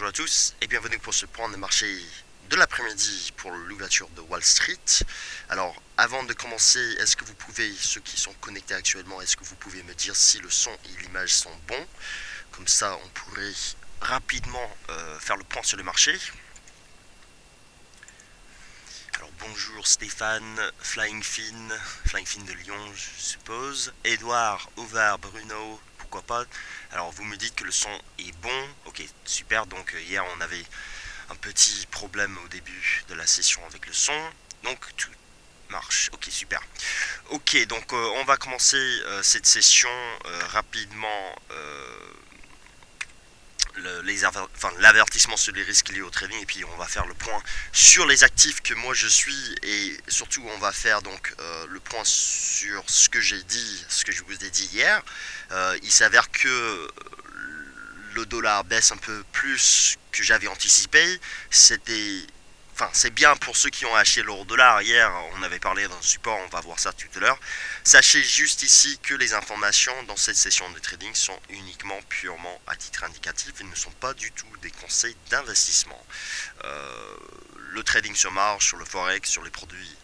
Bonjour à tous et bienvenue pour ce point de marché de l'après-midi pour l'ouverture de Wall Street. Alors, avant de commencer, est-ce que vous pouvez, ceux qui sont connectés actuellement, est-ce que vous pouvez me dire si le son et l'image sont bons? Comme ça, on pourrait rapidement faire le point sur le marché. Alors, bonjour Stéphane, Flying Fin de Lyon, je suppose. Edouard, Auvert, Bruno, pourquoi pas. Alors, vous me dites que le son est bon. Ok, super. Donc, hier, on avait un petit problème au début de la session avec le son. Donc tout marche. Ok, super. Ok, donc on va commencer cette session rapidement. L'avertissement sur les risques liés au trading, et puis on va faire le point sur les actifs que moi je suis, et surtout on va faire donc le point sur ce que j'ai dit, ce que je vous ai dit hier. Il s'avère que le dollar baisse un peu plus que j'avais anticipé. C'est bien pour ceux qui ont acheté l'euro dollar. Hier, on avait parlé dans le support, on va voir ça tout à l'heure. Sachez juste ici que les informations dans cette session de trading sont uniquement purement à titre indicatif et ne sont pas du tout des conseils d'investissement. Le trading sur marge, sur le forex, sur les produits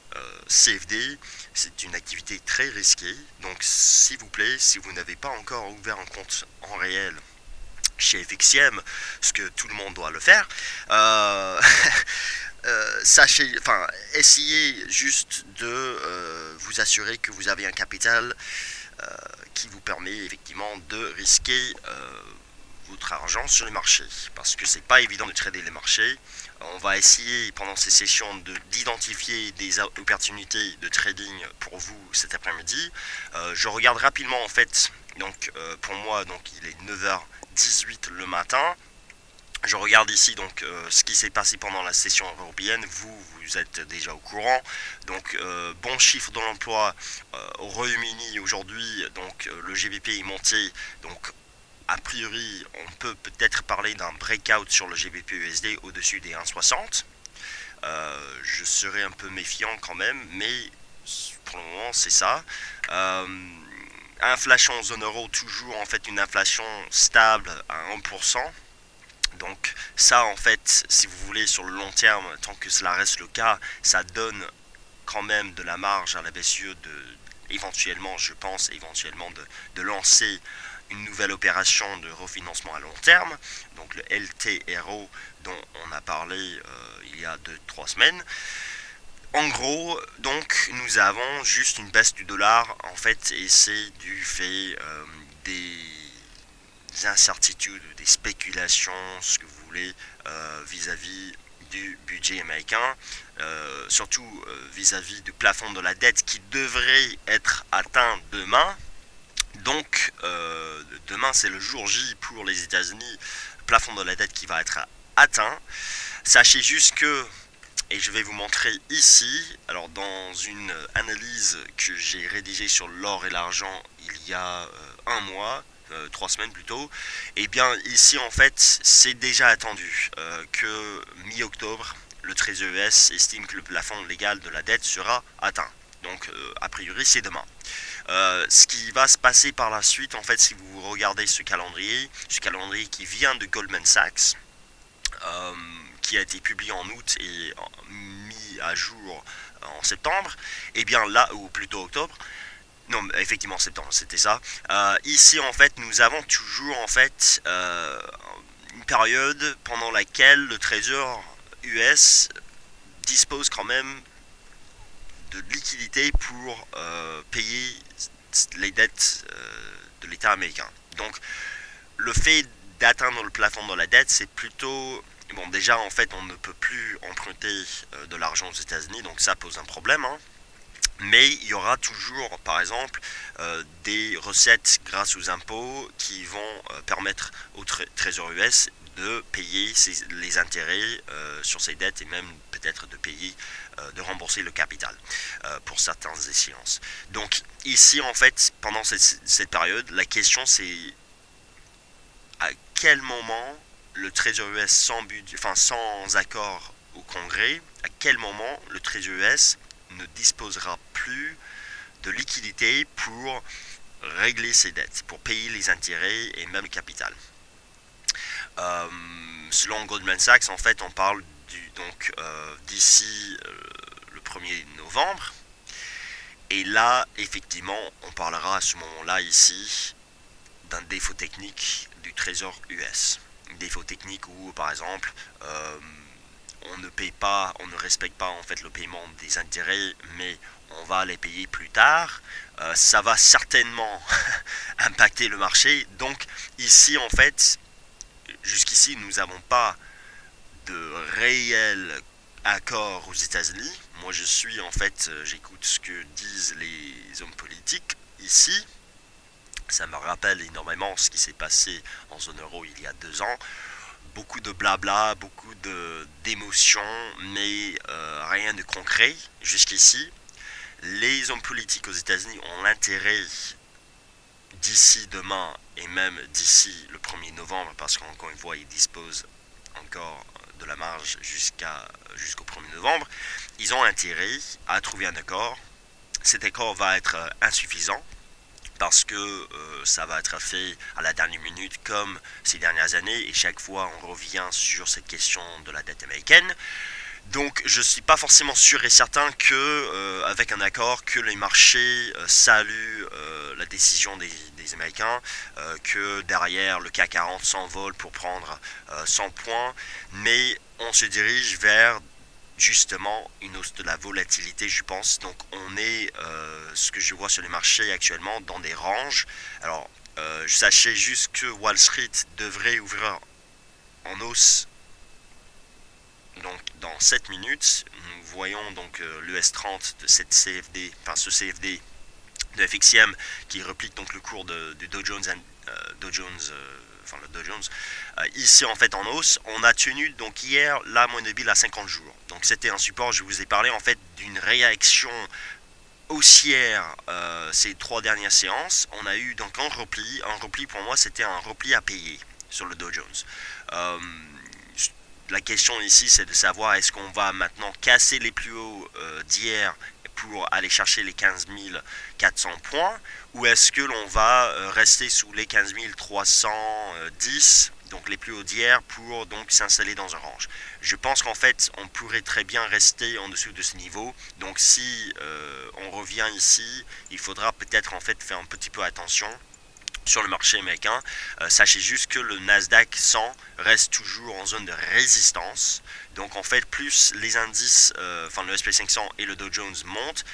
CFD, c'est une activité très risquée. Donc s'il vous plaît, si vous n'avez pas encore ouvert un compte en réel chez FXCM, ce que tout le monde doit le faire, essayez juste de vous assurer que vous avez un capital qui vous permet effectivement de risquer votre argent sur les marchés, parce que c'est pas évident de trader les marchés. On va essayer pendant ces sessions d'identifier des opportunités de trading pour vous cet après-midi. Je regarde rapidement en fait, donc pour moi donc il est 9h18 le matin. Je regarde ici donc ce qui s'est passé pendant la session européenne. Vous êtes déjà au courant. Donc bon chiffre de l'emploi au Royaume-Uni aujourd'hui. Donc le GBP est monté. Donc a priori on peut peut-être parler d'un breakout sur le GBP USD au-dessus des 1,60. Je serai un peu méfiant quand même, mais pour le moment c'est ça. Inflation en zone euro, toujours en fait une inflation stable à 1%. Donc ça en fait, si vous voulez, sur le long terme, tant que cela reste le cas, ça donne quand même de la marge à la BCE éventuellement, je pense, de lancer une nouvelle opération de refinancement à long terme, donc le LTRO dont on a parlé il y a 2-3 semaines. En gros, donc, nous avons juste une baisse du dollar, en fait, et c'est du fait des incertitudes, des spéculations, ce que vous voulez, vis-à-vis du budget américain, surtout vis-à-vis du plafond de la dette qui devrait être atteint demain. Donc, demain, c'est le jour J pour les États-Unis, plafond de la dette qui va être atteint. Sachez juste que, et je vais vous montrer ici, alors dans une analyse que j'ai rédigée sur l'or et l'argent il y a un mois, 3 semaines plutôt, et bien ici en fait c'est déjà attendu que mi-octobre le Trésor US estime que le plafond légal de la dette sera atteint. Donc a priori c'est demain. Ce qui va se passer par la suite en fait, si vous regardez ce calendrier qui vient de Goldman Sachs, qui a été publié en août et mis à jour en septembre, et bien là, ou plutôt octobre, non, effectivement septembre, c'était ça. Ici en fait, nous avons toujours en fait une période pendant laquelle le Trésor US dispose quand même de liquidité pour payer les dettes de l'État américain. Donc le fait d'atteindre le plafond de la dette, c'est plutôt... Bon, déjà, en fait, on ne peut plus emprunter de l'argent aux États-Unis, donc ça pose un problème. Hein. Mais il y aura toujours, par exemple, des recettes grâce aux impôts qui vont permettre au Trésor US de payer les intérêts sur ces dettes et même peut-être de rembourser le capital pour certaines échéances. Donc ici, en fait, pendant cette période, la question c'est à quel moment le Trésor US sans accord au Congrès, à quel moment le Trésor US ne disposera plus de liquidité pour régler ses dettes, pour payer les intérêts et même le capital. selon Goldman Sachs, en fait, on parle d'ici le 1er novembre. Et là, effectivement, on parlera à ce moment-là ici d'un défaut technique du trésor US. Un défaut technique où, par exemple, on ne paye pas, on ne respecte pas en fait le paiement des intérêts, mais on va les payer plus tard. Ça va certainement impacter le marché. Donc ici, en fait, jusqu'ici, nous n'avons pas de réel accord aux États-Unis. Moi, j'écoute ce que disent les hommes politiques ici. Ça me rappelle énormément ce qui s'est passé en zone euro il y a 2 ans. Beaucoup de blabla, beaucoup d'émotions, mais rien de concret jusqu'ici. Les hommes politiques aux États-Unis ont l'intérêt d'ici demain et même d'ici le 1er novembre, parce qu'encore une fois, ils disposent encore de la marge jusqu'au 1er novembre, ils ont intérêt à trouver un accord. Cet accord va être insuffisant parce que ça va être fait à la dernière minute comme ces dernières années, et chaque fois on revient sur cette question de la dette américaine. Donc je ne suis pas forcément sûr et certain que avec un accord que les marchés saluent la décision des Américains, que derrière le CAC 40 s'envole pour prendre 100 points, mais on se dirige vers justement une hausse de la volatilité, je pense. Donc on est, ce que je vois sur les marchés actuellement, dans des ranges. Alors sachez juste que Wall Street devrait ouvrir en hausse donc dans 7 minutes. Nous voyons donc l'US 30 de cette CFD, enfin ce CFD de FXIM qui replique donc le cours du Dow Jones, le Dow Jones, ici en fait en hausse. On a tenu donc hier la moyenne mobile à 50 jours. Donc c'était un support, je vous ai parlé en fait d'une réaction haussière ces 3 dernières séances. On a eu donc un repli pour moi c'était un repli à payer sur le Dow Jones. La question ici c'est de savoir est-ce qu'on va maintenant casser les plus hauts d'hier pour aller chercher les 15 400 points, ou est-ce que l'on va rester sous les 15 310, donc les plus hauts d'hier, pour donc s'installer dans un range. Je pense qu'en fait on pourrait très bien rester en dessous de ce niveau. Donc si on revient ici, il faudra peut-être en fait faire un petit peu attention sur le marché américain. Sachez juste que le Nasdaq 100 reste toujours en zone de résistance. Donc en fait, plus les indices, le SP 500 et le Dow Jones montent,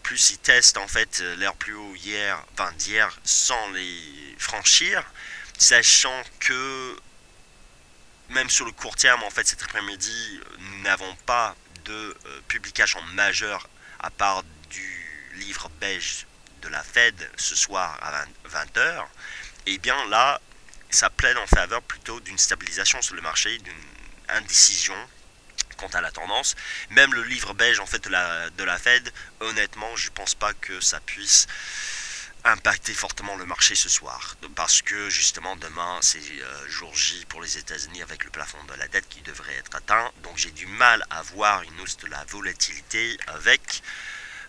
plus ils testent en fait leur plus haut d'hier sans les franchir, sachant que même sur le court terme, en fait, cet après-midi, nous n'avons pas de publication majeure à part du livre beige de la Fed ce soir à 20h. Et bien là, ça plaide en faveur plutôt d'une stabilisation sur le marché, d'une indécision quant à la tendance. Même le livre beige en fait de la Fed, honnêtement, je pense pas que ça puisse impacter fortement le marché ce soir, parce que justement demain c'est jour J pour les États-Unis avec le plafond de la dette qui devrait être atteint. Donc j'ai du mal à voir une hausse de la volatilité avec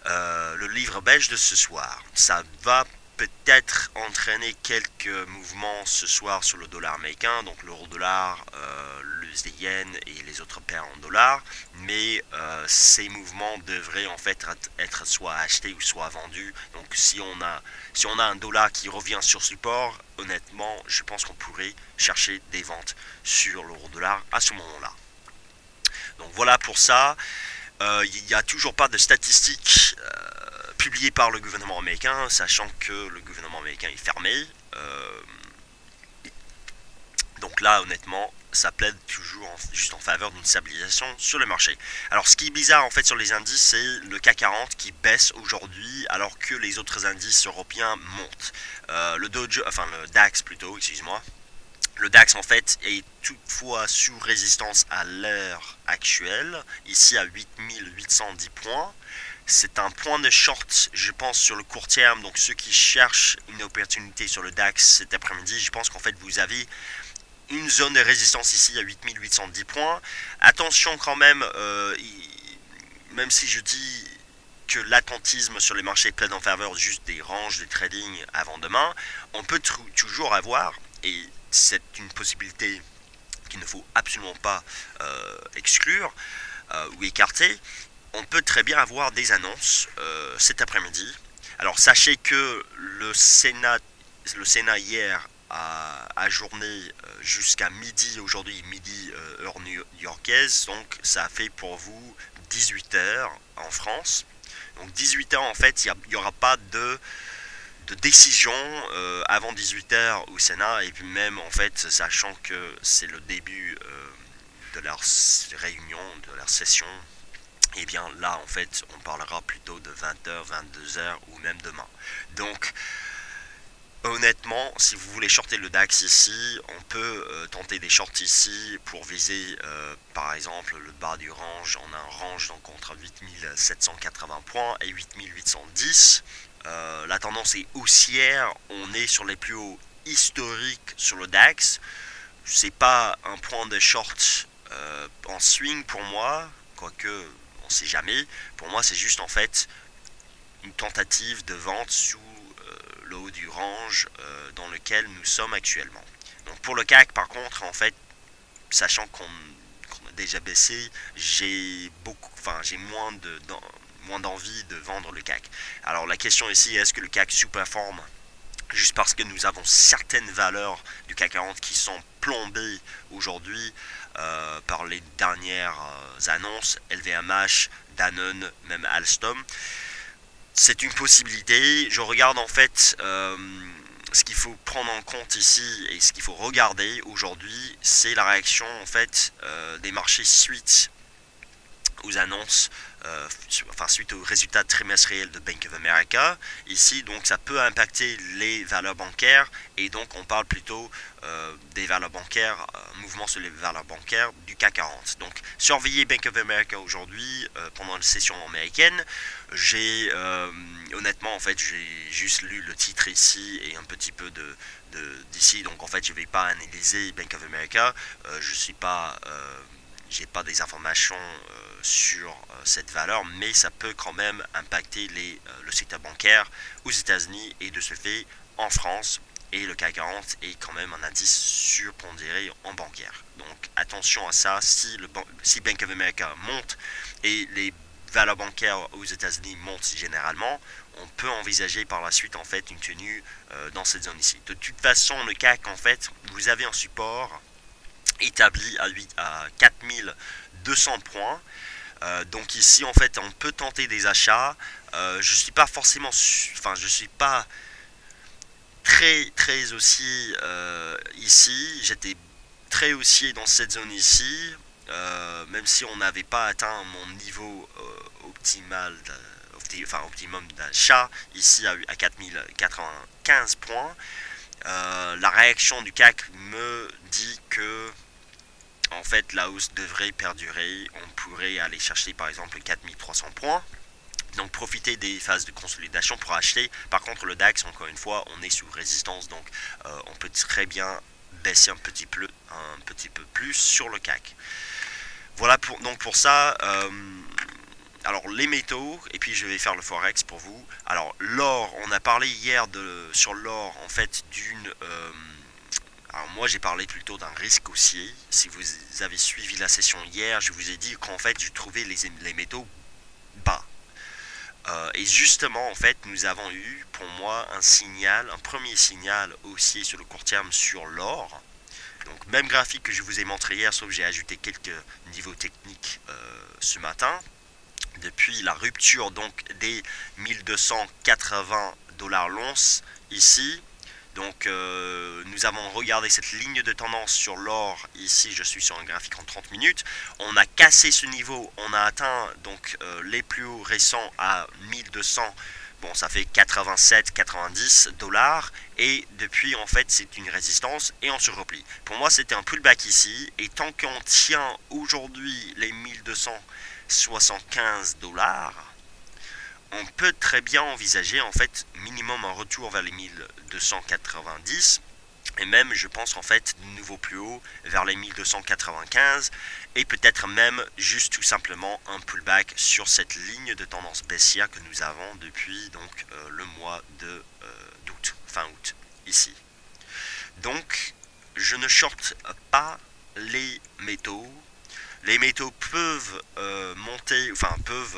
le livre beige de ce soir. Ça va peut-être entraîner quelques mouvements ce soir sur le dollar américain, donc l'euro-dollar, le yen et les autres paires en dollars, mais ces mouvements devraient en fait être soit achetés ou soit vendus. Donc si on a un dollar qui revient sur support, honnêtement, je pense qu'on pourrait chercher des ventes sur l'euro-dollar à ce moment-là. Donc voilà pour ça. Il n'y a toujours pas de statistiques publiées par le gouvernement américain, sachant que le gouvernement américain est fermé. Donc là, honnêtement, ça plaide toujours juste en faveur d'une stabilisation sur le marché. Alors ce qui est bizarre en fait sur les indices, c'est le CAC 40 qui baisse aujourd'hui alors que les autres indices européens montent. Le DAX plutôt, excuse-moi. Le DAX en fait est toutefois sous résistance à l'heure actuelle, ici à 8810 points. C'est un point de short, je pense, sur le court terme. Donc ceux qui cherchent une opportunité sur le DAX cet après-midi, je pense qu'en fait vous avez une zone de résistance ici à 8810 points. Attention quand même, même si je dis que l'attentisme sur les marchés plaide en faveur juste des ranges de trading avant demain, on peut toujours avoir, et c'est une possibilité qu'il ne faut absolument pas exclure ou écarter, on peut très bien avoir des annonces cet après-midi. Alors sachez que le Sénat hier a ajourné jusqu'à midi aujourd'hui, midi heure new-yorkaise, donc ça fait pour vous 18 heures en France. Donc 18 heures en fait, il n'y aura pas de décision avant 18 heures au Sénat, et puis même en fait, sachant que c'est le début de leur réunion, de leur session, et bien là en fait on parlera plutôt de 20h, 22h ou même demain. Donc honnêtement, si vous voulez shorter le DAX ici, on peut tenter des shorts ici pour viser par exemple le bas du range. On a un range donc entre 8780 points et 8810. La tendance est haussière, on est sur les plus hauts historiques sur le DAX. C'est pas un point de short en swing pour moi, quoique on sait jamais. Pour moi c'est juste en fait une tentative de vente sous le haut du range dans lequel nous sommes actuellement. Donc pour le CAC par contre, en fait, sachant qu'on a déjà baissé, j'ai moins d'envie de vendre le CAC. Alors la question ici, est-ce que le CAC sous-performe juste parce que nous avons certaines valeurs du CAC 40 qui sont plombées aujourd'hui par les dernières annonces, LVMH, Danone, même Alstom. C'est une possibilité. Je regarde en fait ce qu'il faut prendre en compte ici et ce qu'il faut regarder aujourd'hui, c'est la réaction en fait des marchés suite aux annonces, suite aux résultats trimestriels de Bank of America. Ici, donc, ça peut impacter les valeurs bancaires, et donc on parle plutôt des valeurs bancaires, mouvement sur les valeurs bancaires du CAC 40. Donc, surveillez Bank of America aujourd'hui pendant la session américaine. Honnêtement, en fait, j'ai juste lu le titre ici et un petit peu d'ici, donc en fait, je ne vais pas analyser Bank of America. J'ai pas des informations sur cette valeur, mais ça peut quand même impacter le secteur bancaire aux États-Unis et de ce fait en France. Et le CAC 40 est quand même un indice surpondéré en bancaire. Donc attention à ça, si Bank of America monte et les valeurs bancaires aux États-Unis montent généralement, on peut envisager par la suite en fait une tenue dans cette zone ici. De toute façon, le CAC en fait, vous avez un support établi à 4200 points. Donc ici en fait on peut tenter des achats. Je suis pas forcément, je suis pas très haussier ici. J'étais très haussier dans cette zone ici, même si on n'avait pas atteint mon niveau optimum d'achat ici à 4095 points. La réaction du CAC me dit que en fait la hausse devrait perdurer. On pourrait aller chercher par exemple 4300 points. Donc profiter des phases de consolidation pour acheter. Par contre le DAX, encore une fois, on est sous résistance, donc on peut très bien baisser un petit peu plus sur le CAC. Voilà pour ça. Alors les métaux, et puis je vais faire le forex pour vous. Alors l'or, on a parlé hier sur l'or en fait alors moi j'ai parlé plutôt d'un risque haussier. Si vous avez suivi la session hier, je vous ai dit qu'en fait je trouvais les métaux bas. Et justement en fait nous avons eu pour moi un premier signal haussier sur le court terme sur l'or. Donc même graphique que je vous ai montré hier, sauf que j'ai ajouté quelques niveaux techniques ce matin. Depuis la rupture donc des 1280 $ l'once ici. Donc nous avons regardé cette ligne de tendance sur l'or. Ici je suis sur un graphique en 30 minutes. On a cassé ce niveau, on a atteint donc les plus hauts récents à 1200. Bon, ça fait 87-90 $. Et depuis en fait c'est une résistance et on se replie. Pour moi c'était un pullback ici. Et tant qu'on tient aujourd'hui les 1275 $, on peut très bien envisager en fait minimum un retour vers les 1290 et même je pense en fait de nouveau plus haut vers les 1295 et peut-être même juste tout simplement un pullback sur cette ligne de tendance baissière que nous avons depuis donc le mois d'août, fin août ici. Donc je ne shorte pas les métaux. Les métaux peuvent monter, enfin peuvent,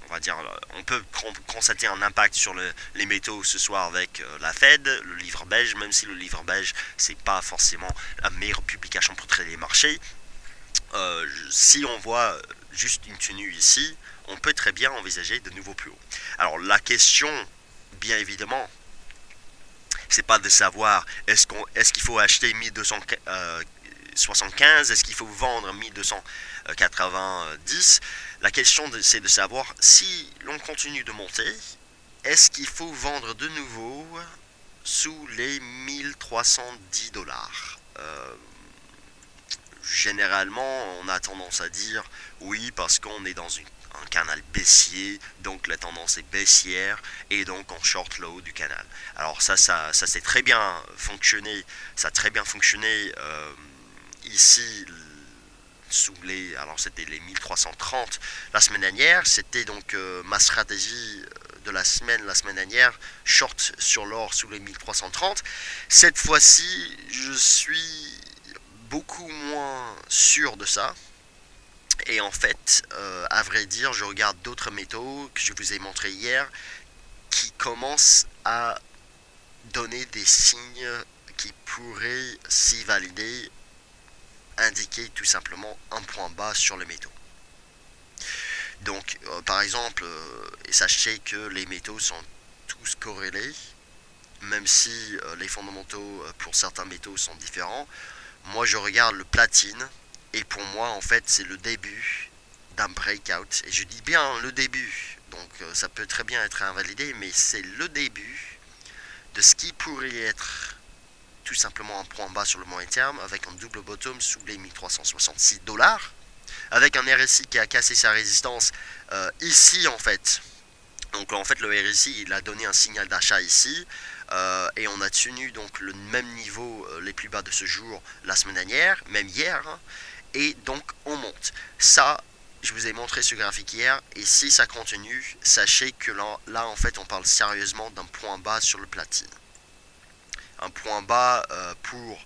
on va dire, on peut constater un impact sur les métaux ce soir avec la Fed, le livre beige, même si le livre beige c'est pas forcément la meilleure publication pour trader les marchés. Si on voit juste une tenue ici, on peut très bien envisager de nouveaux plus hauts. Alors la question, bien évidemment, c'est pas de savoir est-ce qu'il faut acheter 1275, est-ce qu'il faut vendre 1290. La question c'est de savoir si l'on continue de monter, est-ce qu'il faut vendre de nouveau sous les 1310 dollars. Généralement, on a tendance à dire oui parce qu'on est dans un canal baissier, donc la tendance est baissière et donc on short le haut du canal. Alors ça c'est très bien fonctionné, ça a très bien fonctionné ici sous les, alors c'était les 1330 la semaine dernière, c'était donc ma stratégie de la semaine dernière, short sur l'or sous les 1330. Cette fois-ci, je suis beaucoup moins sûr de ça. Et en fait, à vrai dire, je regarde d'autres métaux que je vous ai montré hier qui commencent à donner des signes qui pourraient, si validés, indiquer tout simplement un point bas sur les métaux. Donc, par exemple, sachez que les métaux sont tous corrélés, même si les fondamentaux pour certains métaux sont différents. Moi, je regarde le platine, et pour moi, en fait, c'est le début d'un breakout. Et je dis bien le début, donc ça peut très bien être invalidé, mais c'est le début de ce qui pourrait être tout simplement un point bas sur le moyen terme, avec un double bottom sous les 1366 dollars, avec un RSI qui a cassé sa résistance ici en fait. Donc en fait le RSI il a donné un signal d'achat ici et on a tenu donc le même niveau les plus bas de ce jour la semaine dernière, même hier, hein, et donc on monte. Ça, je vous ai montré ce graphique hier, et si ça continue, sachez que là en fait on parle sérieusement d'un point bas sur le platine. Un point bas pour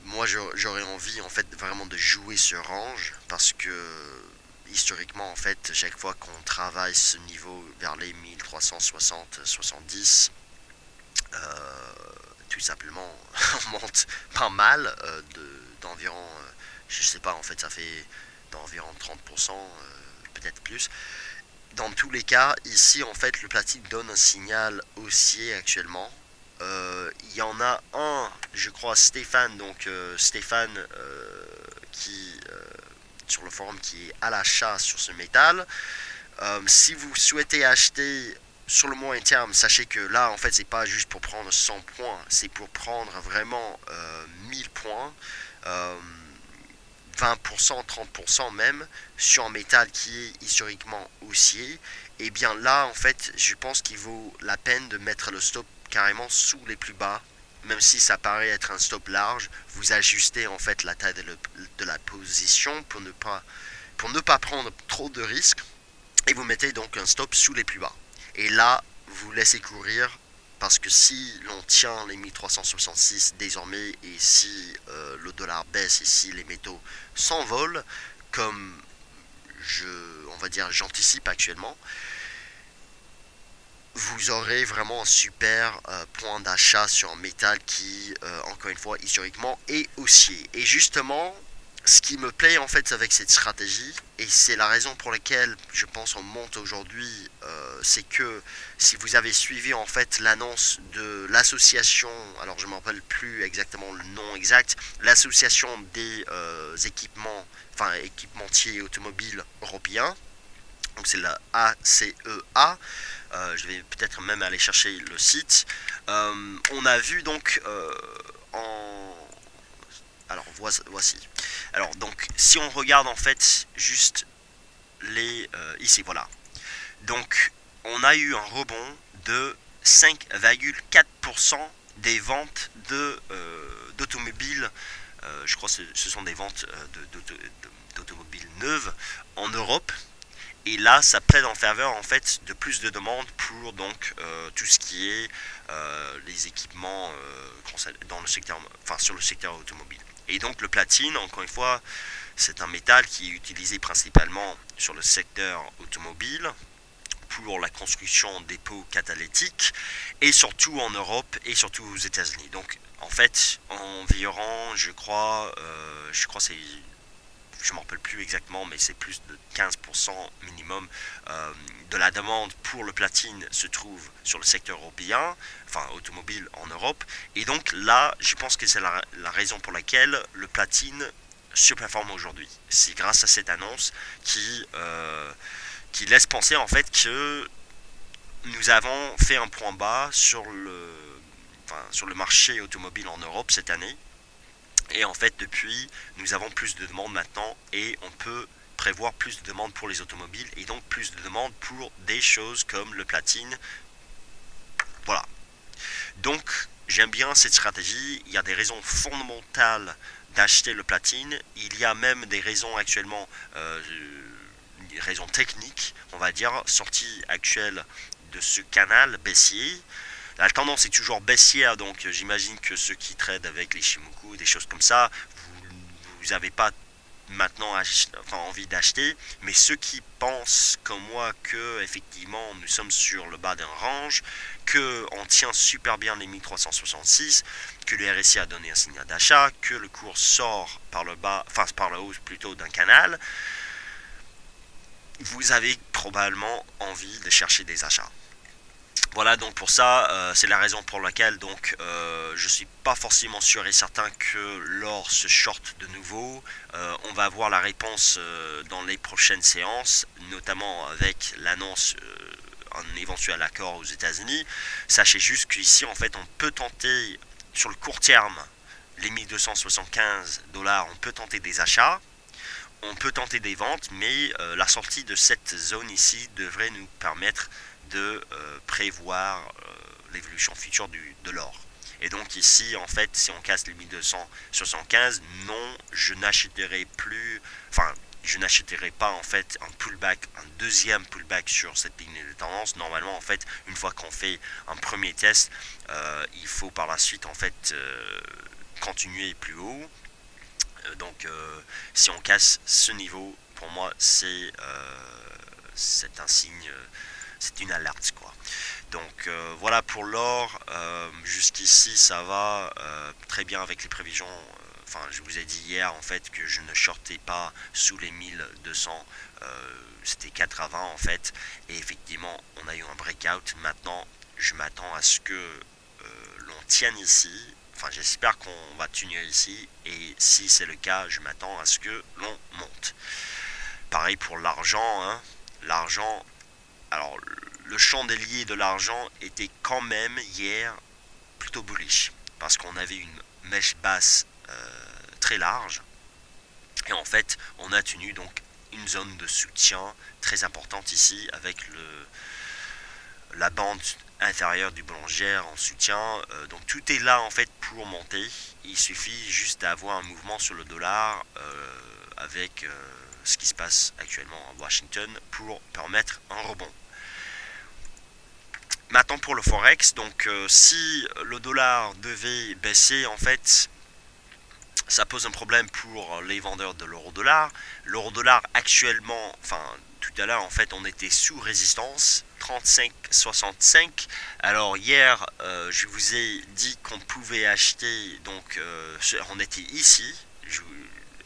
moi j'aurais envie en fait vraiment de jouer ce range parce que historiquement en fait chaque fois qu'on travaille ce niveau vers les 1360-70 tout simplement on monte pas mal d'environ je sais pas en fait ça fait d'environ 30% peut-être plus. Dans tous les cas ici en fait le platine donne un signal haussier actuellement. Il y en a un, je crois, Stéphane, donc Stéphane qui sur le forum qui est à l'achat sur ce métal. Si vous souhaitez acheter sur le moyen terme, sachez que là en fait c'est pas juste pour prendre 100 points, c'est pour prendre vraiment 1000 points, 20%, 30% même sur un métal qui est historiquement haussier. Et bien là en fait je pense qu'il vaut la peine de mettre le stop carrément sous les plus bas, même si ça paraît être un stop large. Vous ajustez en fait la taille de la position pour ne pas prendre trop de risques, et vous mettez donc un stop sous les plus bas. Et là, vous laissez courir, parce que si l'on tient les 1366 désormais, et si le dollar baisse, et si les métaux s'envolent, comme on va dire j'anticipe actuellement, vous aurez vraiment un super point d'achat sur un métal qui, encore une fois, historiquement est haussier. Et justement, ce qui me plaît en fait avec cette stratégie, et c'est la raison pour laquelle je pense on monte aujourd'hui, c'est que si vous avez suivi en fait l'annonce de l'association, alors je ne me rappelle plus exactement le nom exact, l'association des équipementiers automobiles européens, donc c'est la ACEA. Je vais peut-être même aller chercher le site. On a vu donc alors voici. Alors donc si on regarde en fait juste ici voilà. Donc on a eu un rebond de 5,4% des ventes d'automobiles. Je crois que ce sont des ventes d'automobiles neuves en Europe. Et là, ça plaide en faveur en fait de plus de demandes pour donc tout ce qui est les équipements dans le secteur, enfin sur le secteur automobile. Et donc le platine, encore une fois, c'est un métal qui est utilisé principalement sur le secteur automobile pour la construction des pots catalytiques et surtout en Europe et surtout aux États-Unis. Donc en fait, environ, je crois c'est je ne me rappelle plus exactement, mais c'est plus de 15% minimum de la demande pour le platine se trouve sur le secteur européen, enfin automobile en Europe. Et donc là, je pense que c'est la raison pour laquelle le platine surperforme aujourd'hui. C'est grâce à cette annonce qui laisse penser en fait que nous avons fait un point bas sur le marché automobile en Europe cette année. Et en fait, depuis, nous avons plus de demandes maintenant et on peut prévoir plus de demandes pour les automobiles et donc plus de demandes pour des choses comme le platine. Voilà. Donc, j'aime bien cette stratégie. Il y a des raisons fondamentales d'acheter le platine. Il y a même des raisons actuellement, des raisons techniques, on va dire, sorties actuelles de ce canal baissier. La tendance est toujours baissière, donc j'imagine que ceux qui tradent avec les Shimoku, des choses comme ça, vous n'avez pas maintenant envie d'acheter, mais ceux qui pensent comme moi que effectivement nous sommes sur le bas d'un range, que on tient super bien les 1366, que le RSI a donné un signal d'achat, que le cours sort par le bas, enfin par le haut plutôt d'un canal, vous avez probablement envie de chercher des achats. Voilà, donc pour ça, c'est la raison pour laquelle donc je suis pas forcément sûr et certain que l'or se short de nouveau. On va avoir la réponse dans les prochaines séances, notamment avec l'annonce un éventuel accord aux États-Unis. Sachez juste qu'ici, en fait, on peut tenter sur le court terme les 1275 dollars, on peut tenter des achats. On peut tenter des ventes, mais la sortie de cette zone ici devrait nous permettre de prévoir l'évolution future de l'or. Et donc ici, en fait, si on casse les 1275, non, je n'achèterai plus, enfin, je n'achèterai pas en fait un pullback, un deuxième pullback sur cette ligne de tendance. Normalement, en fait, une fois qu'on fait un premier test, il faut par la suite en fait continuer plus haut. Donc, si on casse ce niveau, pour moi, c'est un signe, c'est une alerte, quoi. Donc, voilà pour l'or. Jusqu'ici, ça va très bien avec les prévisions. Enfin, je vous ai dit hier, en fait, que je ne shortais pas sous les 1200. C'était 4 à 20, en fait. Et effectivement, on a eu un breakout. Maintenant, je m'attends à ce que l'on tienne ici. Enfin, j'espère qu'on va tenir ici, et si c'est le cas, je m'attends à ce que l'on monte. Pareil pour l'argent, hein. L'argent, alors le chandelier de l'argent était quand même hier plutôt bullish, parce qu'on avait une mèche basse très large, et en fait, on a tenu donc une zone de soutien très importante ici, avec la bande inférieure du boulangère en soutien. Donc tout est là en fait pour monter. Il suffit juste d'avoir un mouvement sur le dollar avec ce qui se passe actuellement à Washington pour permettre un rebond. Maintenant pour le Forex, donc si le dollar devait baisser, en fait, ça pose un problème pour les vendeurs de l'euro-dollar. L'euro-dollar actuellement, enfin tout à l'heure en fait on était sous résistance 35,65. Alors hier je vous ai dit qu'on pouvait acheter, donc on était ici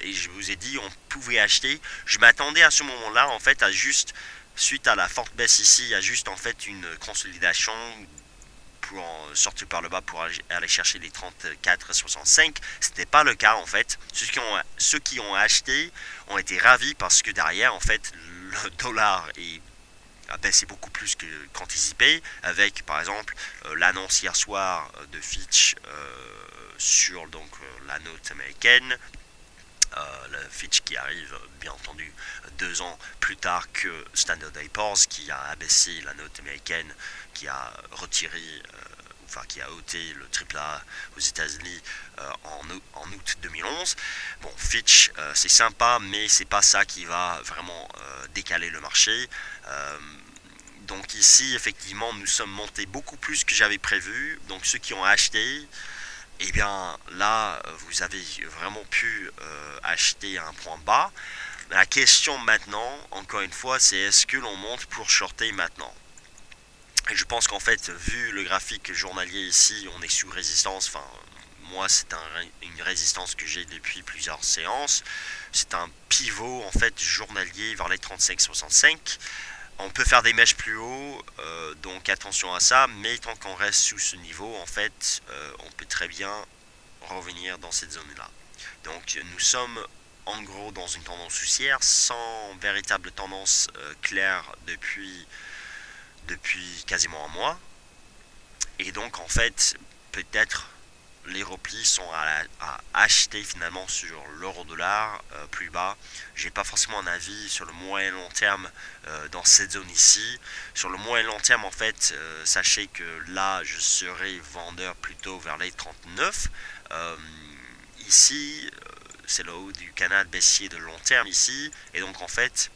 et je vous ai dit on pouvait acheter. Je m'attendais à ce moment-là en fait à juste, suite à la forte baisse ici, à juste en fait une consolidation pour sortir par le bas pour aller chercher les 34,65. C'était pas le cas en fait. Ceux qui ont acheté ont été ravis parce que derrière en fait le dollar a baissé beaucoup plus qu'anticipé, avec par exemple l'annonce hier soir de Fitch sur donc la note américaine. Le Fitch qui arrive bien entendu 2 ans plus tard que Standard & Poor's, qui a abaissé la note américaine, qui a retiré qui a ôté le triple A aux États-Unis en août 2011. Bon, Fitch, c'est sympa, mais c'est pas ça qui va vraiment décaler le marché. Donc ici, effectivement, nous sommes montés beaucoup plus que j'avais prévu. Donc ceux qui ont acheté, eh bien là, vous avez vraiment pu acheter à un point bas. La question maintenant, encore une fois, c'est est-ce que l'on monte pour shorter maintenant? Et je pense qu'en fait, vu le graphique journalier ici, on est sous résistance. Enfin, moi, c'est une résistance que j'ai depuis plusieurs séances. C'est un pivot en fait journalier vers les 35,65. On peut faire des mèches plus haut, donc attention à ça, mais tant qu'on reste sous ce niveau, en fait, on peut très bien revenir dans cette zone-là. Donc nous sommes en gros dans une tendance haussière, sans véritable tendance claire depuis quasiment un mois. Et donc en fait, peut-être les replis sont à acheter finalement sur l'euro-dollar plus bas. J'ai pas forcément un avis sur le moyen et long terme dans cette zone ici. Sur le moyen et long terme, en fait, sachez que là, je serai vendeur plutôt vers les 39. Ici, c'est le haut du canal baissier de long terme ici. Et donc en fait,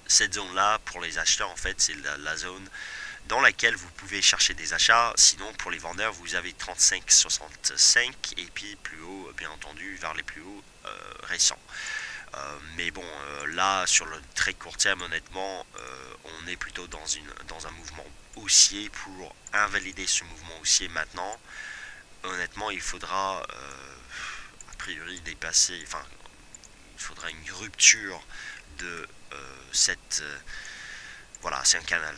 cette zone-là, pour les acheteurs, en fait, c'est la zone dans laquelle vous pouvez chercher des achats. Sinon, pour les vendeurs, vous avez 35,65 et puis plus haut, bien entendu, vers les plus hauts récents. Mais bon, là, sur le très court terme, honnêtement, on est plutôt dans un mouvement haussier. Pour invalider ce mouvement haussier maintenant, honnêtement, il faudra a priori dépasser, enfin, il faudra une rupture de cette... voilà, c'est un canal.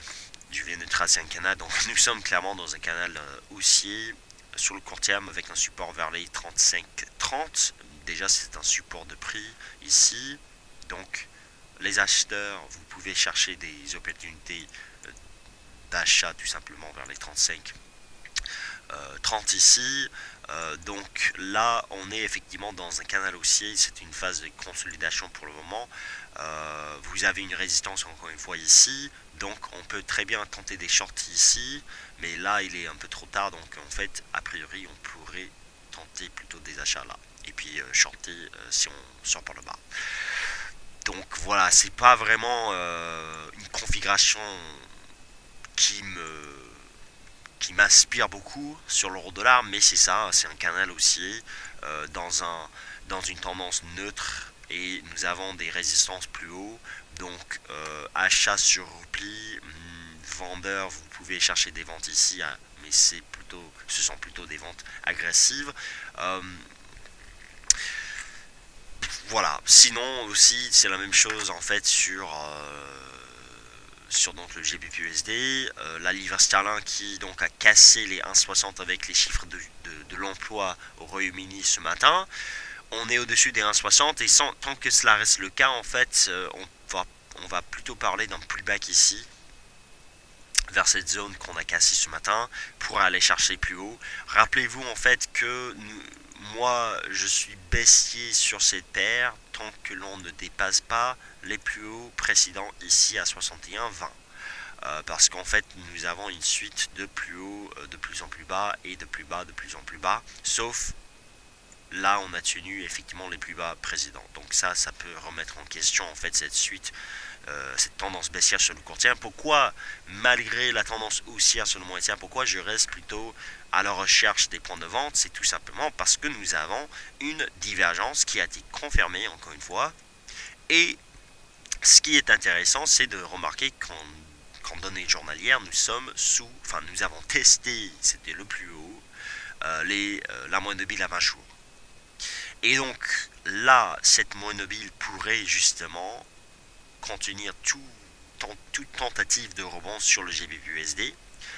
Je viens de tracer un canal, donc nous sommes clairement dans un canal haussier sur le court terme avec un support vers les 35,30. Déjà, c'est un support de prix ici. Donc, les acheteurs, vous pouvez chercher des opportunités d'achat tout simplement vers les 35 30 ici. Donc là, on est effectivement dans un canal haussier. C'est une phase de consolidation pour le moment. Vous avez une résistance encore une fois ici. Donc on peut très bien tenter des shorts ici. Mais là, il est un peu trop tard. Donc en fait, a priori, on pourrait tenter plutôt des achats là. Et puis shorter si on sort par le bas. Donc voilà, c'est pas vraiment une configuration qui m'inspire beaucoup sur l'euro-dollar, mais c'est ça, c'est un canal haussier dans une tendance neutre et nous avons des résistances plus haut. Donc achat sur repli, vendeur, vous pouvez chercher des ventes ici, mais ce sont plutôt des ventes agressives. Voilà, sinon aussi c'est la même chose en fait sur donc le GBP-USD, la livre sterling qui donc a cassé les 1,60 avec les chiffres de l'emploi au Royaume-Uni ce matin. On est au-dessus des 1,60 et tant que cela reste le cas, en fait, on va plutôt parler d'un pullback ici, vers cette zone qu'on a cassée ce matin, pour aller chercher plus haut. Rappelez-vous en fait que moi, je suis baissier sur cette paire tant que l'on ne dépasse pas les plus hauts précédents ici à 61,20. Parce qu'en fait, nous avons une suite de plus haut, de plus en plus bas et de plus bas, de plus en plus bas. Sauf là, on a tenu effectivement les plus bas précédents. Donc ça peut remettre en question en fait cette suite, cette tendance baissière sur le court terme. Pourquoi, malgré la tendance haussière sur le moyen terme, pourquoi je reste plutôt à la recherche des points de vente? C'est tout simplement parce que nous avons une divergence qui a été confirmée encore une fois. Et ce qui est intéressant, c'est de remarquer qu'en données journalières, nous avons testé, c'était le plus haut, la moyenne mobile à 20 jours. Et donc là, cette moyenne mobile pourrait justement contenir toute tentative de rebond sur le GBP-USD,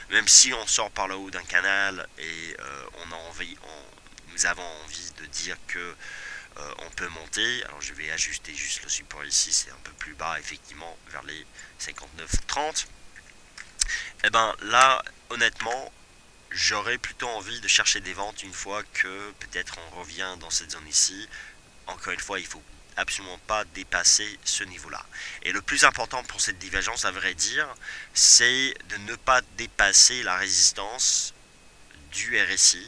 même si on sort par le haut d'un canal et nous avons envie de dire que on peut monter. Alors je vais ajuster juste le support ici, c'est un peu plus bas effectivement vers les 59,30. Et ben là, honnêtement, j'aurais plutôt envie de chercher des ventes une fois que peut-être on revient dans cette zone ici. Encore une fois, il faut absolument pas dépasser ce niveau-là. Et le plus important pour cette divergence, à vrai dire, c'est de ne pas dépasser la résistance du RSI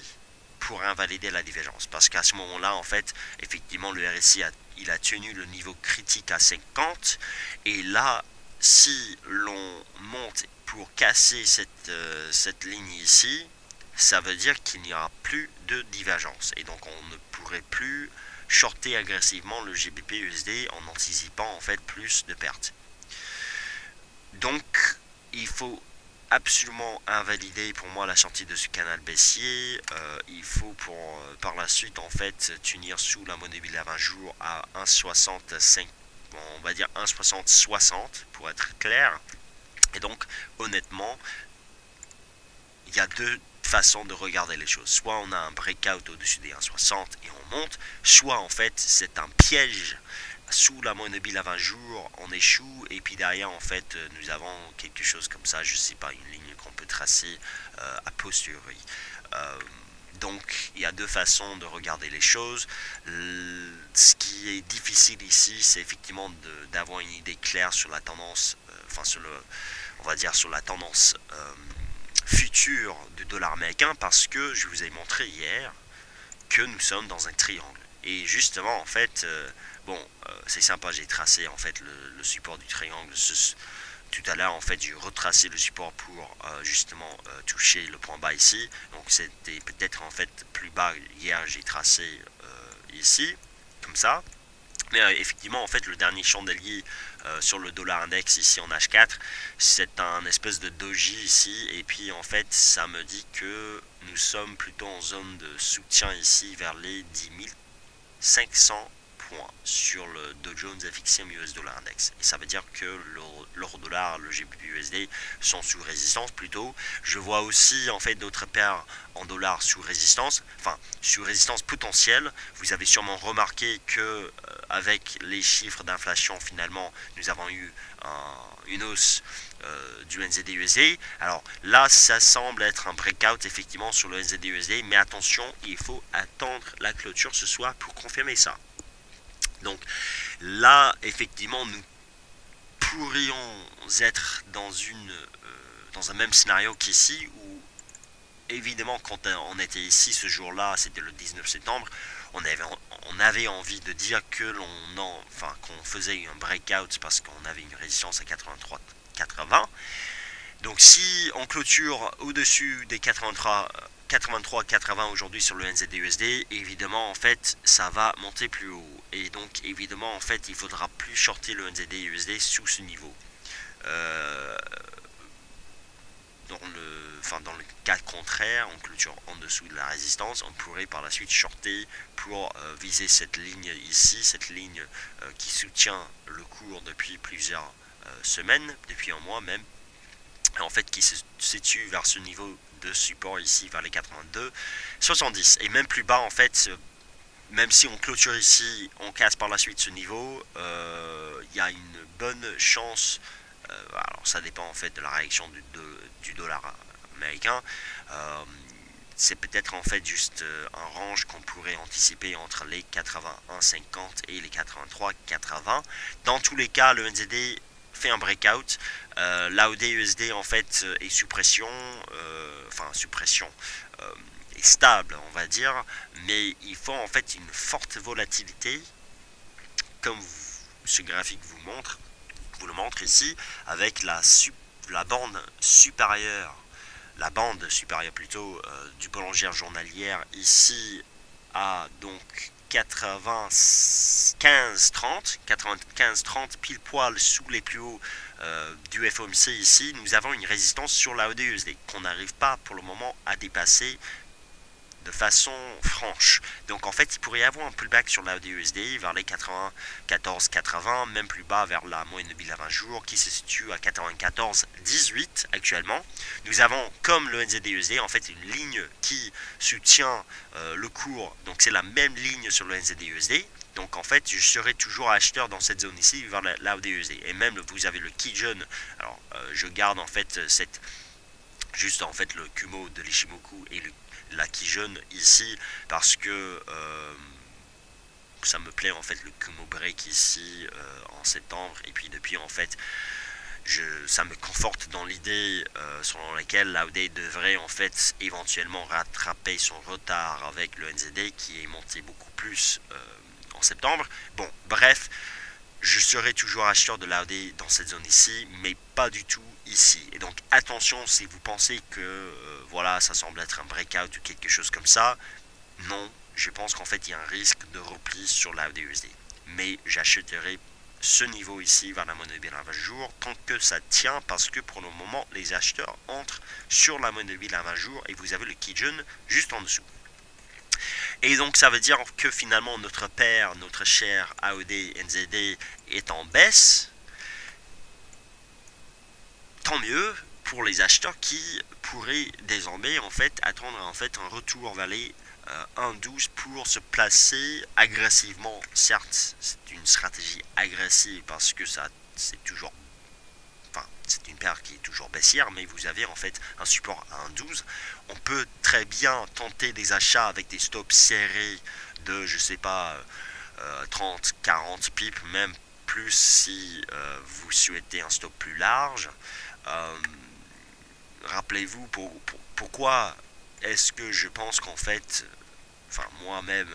pour invalider la divergence. Parce qu'à ce moment-là, en fait, effectivement, le RSI il a tenu le niveau critique à 50. Et là, si l'on monte pour casser cette ligne ici, ça veut dire qu'il n'y aura plus de divergence. Et donc, on ne pourrait plus shorter agressivement le GBP/USD en anticipant en fait plus de pertes. Donc, il faut absolument invalider pour moi la sortie de ce canal baissier. Il faut par la suite en fait tenir sous la monnaie mobile à 20 jours à 1,65, on va dire 1,60 pour être clair. Et donc honnêtement, il y a deux façons de regarder les choses. Soit on a un breakout au-dessus des 1,60 et on monte, soit en fait c'est un piège sous la monnaie mobile à 20 jours, on échoue et puis derrière en fait nous avons quelque chose comme ça, je sais pas, une ligne qu'on peut tracer a posteriori. Donc il y a deux façons de regarder les choses. Ce qui est difficile ici, c'est effectivement d'avoir une idée claire sur la tendance, on va dire sur la tendance future du dollar américain, parce que je vous ai montré hier que nous sommes dans un triangle. Et justement, en fait, c'est sympa, j'ai tracé en fait le support du triangle. Tout à l'heure, en fait, j'ai retracé le support pour justement toucher le point bas ici. Donc, c'était peut-être en fait plus bas. Hier, j'ai tracé ici, comme ça. Mais effectivement, en fait, le dernier chandelier sur le dollar index ici en H4, c'est un espèce de doji ici. Et puis, en fait, ça me dit que nous sommes plutôt en zone de soutien ici vers les 10 500 points sur le Dow Jones FXM US Dollar Index. Et ça veut dire que l'euro dollar, le GBP USD sont sous résistance plutôt. Je vois aussi en fait d'autres paires en dollars sous résistance, enfin sous résistance potentielle. Vous avez sûrement remarqué que avec les chiffres d'inflation finalement nous avons eu une hausse du NZD-USD. Alors là, ça semble être un breakout effectivement sur le NZD-USD, mais attention, il faut attendre la clôture ce soir pour confirmer ça. Donc là, effectivement, nous pourrions être dans un même scénario qu'ici, où évidemment, quand on était ici ce jour-là, c'était le 19 septembre, on avait envie de dire que qu'on faisait un breakout parce qu'on avait une résistance à 83,80. Donc si on clôture au-dessus des 83,80 aujourd'hui sur le NZD-USD, évidemment en fait ça va monter plus haut. Et donc évidemment en fait il faudra plus shorter le NZD-USD sous ce niveau. Dans le cas contraire, on clôture en dessous de la résistance, on pourrait par la suite shorter pour viser cette ligne ici, cette ligne qui soutient le cours depuis plusieurs semaines, depuis un mois même, en fait qui se situe vers ce niveau de support ici, vers les 82,70. Et même plus bas en fait, même si on clôture ici, on casse par la suite ce niveau, il y a une bonne chance. Alors ça dépend en fait de la réaction du dollar américain. C'est peut-être en fait juste un range qu'on pourrait anticiper entre les 81,50 et les 83,80. Dans tous les cas, le NZD fait un breakout. L'AUD-USD en fait est sous pression, est stable on va dire, mais il faut en fait une forte volatilité, comme ce graphique vous le montre ici, avec la bande supérieure plutôt du boulangère journalière ici à donc 95,30 pile poil sous les plus hauts du FOMC ici. Nous avons une résistance sur la AUD-USD qu'on n'arrive pas pour le moment à dépasser de façon franche. Donc en fait il pourrait y avoir un pullback sur la AUD-USD vers les 94,80, même plus bas vers la moyenne mobile à 20 jours qui se situe à 94,18 actuellement. Nous avons comme le NZD-USD en fait une ligne qui soutient le cours, donc c'est la même ligne sur le NZD-USD. Donc en fait je serai toujours acheteur dans cette zone ici vers la AUD-USD. Et même vous avez le Kijun, alors je garde en fait juste en fait le Kumo de l'Ishimoku et la Kijun ici parce que ça me plaît en fait le Kumo break ici en septembre, et puis depuis en fait ça me conforte dans l'idée selon laquelle l'AUD devrait en fait éventuellement rattraper son retard avec le NZD qui est monté beaucoup plus en septembre. Bon, bref, je serai toujours acheteur de l'AUD dans cette zone ici, mais pas du tout ici. Et donc attention si vous pensez que voilà, ça semble être un breakout ou quelque chose comme ça. Non, je pense qu'en fait il y a un risque de repli sur l'AUD USD. Mais j'achèterai ce niveau ici vers la monnaie mobile à 20 jours tant que ça tient, parce que pour le moment les acheteurs entrent sur la monnaie mobile à 20 jours et vous avez le Kijun juste en dessous. Et donc ça veut dire que finalement notre paire, notre cher AUD NZD est en baisse. Tant mieux pour les acheteurs qui pourraient désormais en fait attendre en fait un retour vers les 1,12 pour se placer agressivement. Certes, c'est une stratégie agressive parce que ça c'est toujours, enfin c'est une paire qui est toujours baissière, mais vous avez en fait un support à 1,12. On peut très bien tenter des achats avec des stops serrés de je sais pas 30, 40 pips, même plus si vous souhaitez un stop plus large. Rappelez-vous pourquoi est-ce que je pense qu'en fait, enfin moi-même,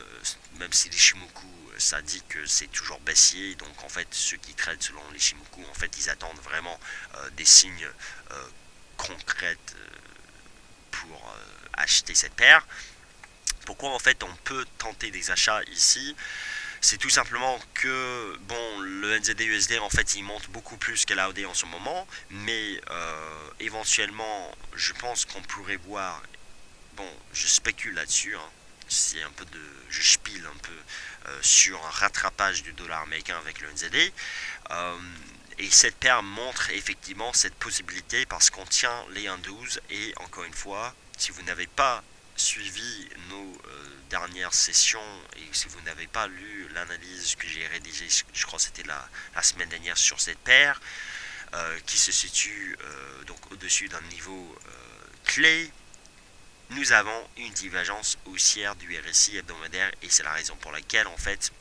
même si l'Ishimoku ça dit que c'est toujours baissier, donc en fait ceux qui tradent selon l'Ishimoku, en fait ils attendent vraiment des signes concrets pour acheter cette paire. Pourquoi en fait on peut tenter des achats ici? C'est tout simplement que bon, le NZD-USD en fait il monte beaucoup plus que l'AUD en ce moment, mais éventuellement je pense qu'on pourrait voir, bon je spécule là-dessus, hein, c'est un peu de, je spile un peu sur un rattrapage du dollar américain avec le NZD, et cette paire montre effectivement cette possibilité parce qu'on tient les 1,12 et encore une fois, si vous n'avez pas suivi nos dernières sessions et si vous n'avez pas lu l'analyse que j'ai rédigée, je crois que c'était la semaine dernière sur cette paire qui se situe donc au-dessus d'un niveau clé, nous avons une divergence haussière du RSI hebdomadaire et c'est la raison pour laquelle en fait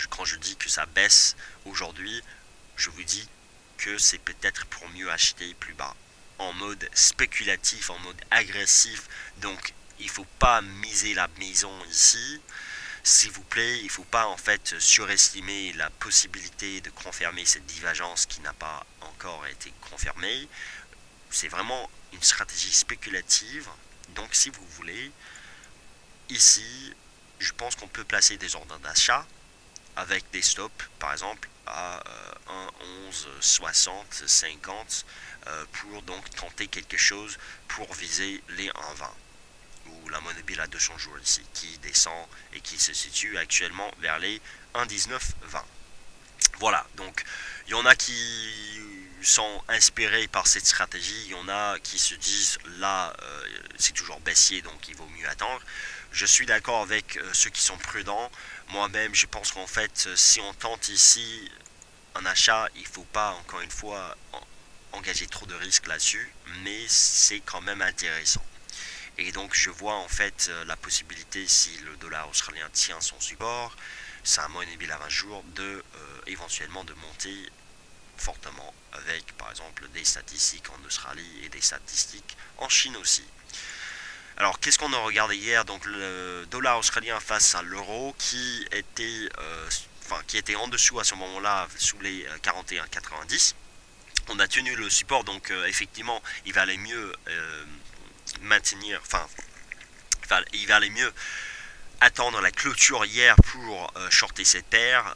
quand je dis que ça baisse aujourd'hui, je vous dis que c'est peut-être pour mieux acheter plus bas en mode spéculatif, en mode agressif. Donc il ne faut pas miser la maison ici, s'il vous plaît. Il ne faut pas en fait surestimer la possibilité de confirmer cette divergence qui n'a pas encore été confirmée. C'est vraiment une stratégie spéculative. Donc si vous voulez, ici, je pense qu'on peut placer des ordres d'achat avec des stops, par exemple, à 1,11, 60, 50, pour donc tenter quelque chose pour viser les 1,20. Ou la monnaie mobile à 200 jours ici, qui descend et qui se situe actuellement vers les 1,1920. Voilà, donc il y en a qui sont inspirés par cette stratégie, il y en a qui se disent là c'est toujours baissier donc il vaut mieux attendre. Je suis d'accord avec ceux qui sont prudents. Moi-même je pense qu'en fait si on tente ici un achat, il ne faut pas encore une fois engager trop de risques là-dessus, mais c'est quand même intéressant. Et donc je vois en fait la possibilité, si le dollar australien tient son support, c'est un monnaie mobile à 20 jours, de éventuellement de monter fortement avec par exemple des statistiques en Australie et des statistiques en Chine aussi. Alors qu'est-ce qu'on a regardé hier? Donc le dollar australien face à l'euro qui était en dessous à ce moment-là sous les 41,90. On a tenu le support, donc effectivement il valait mieux maintenir, il valait mieux attendre la clôture hier pour shorter cette paire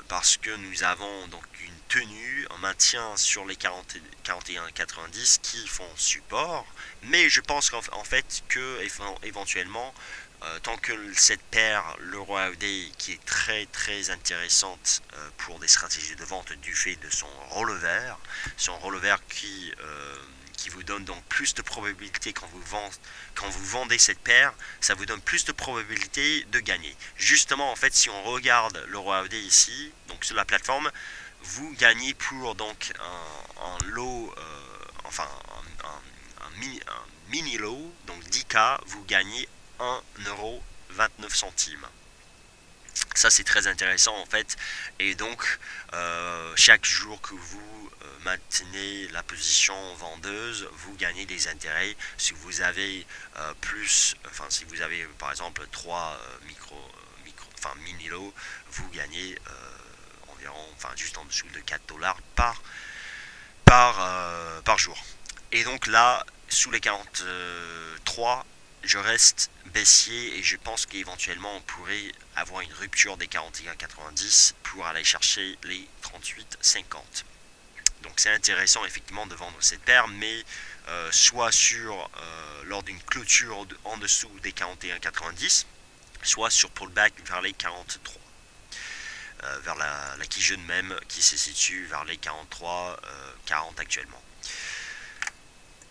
parce que nous avons donc une tenue, un maintien sur les 41,90 qui font support, mais je pense qu'en fait que éventuellement tant que cette paire l'euro-AUD qui est très très intéressante pour des stratégies de vente du fait de son relever qui vous donne donc plus de probabilité quand vous vendez cette paire, ça vous donne plus de probabilité de gagner. Justement en fait si on regarde l'euro-AUD ici, donc sur la plateforme, vous gagnez pour donc un lot, un mini lot, donc 10K, vous gagnez 1,29€. Ça c'est très intéressant en fait. Et donc chaque jour que vous maintenez la position vendeuse, vous gagnez des intérêts. Si vous avez si vous avez par exemple 3 mini lots, vous gagnez environ, juste en dessous de 4 dollars par jour. Et donc là, sous les 43, je reste baissier et je pense qu'éventuellement on pourrait avoir une rupture des 41,90 pour aller chercher les 38,50. Donc c'est intéressant effectivement de vendre cette paire, mais soit lors d'une clôture en dessous des 41,90, soit sur pullback vers les 43. Vers la Kijun même qui se situe vers les 43, 40 actuellement.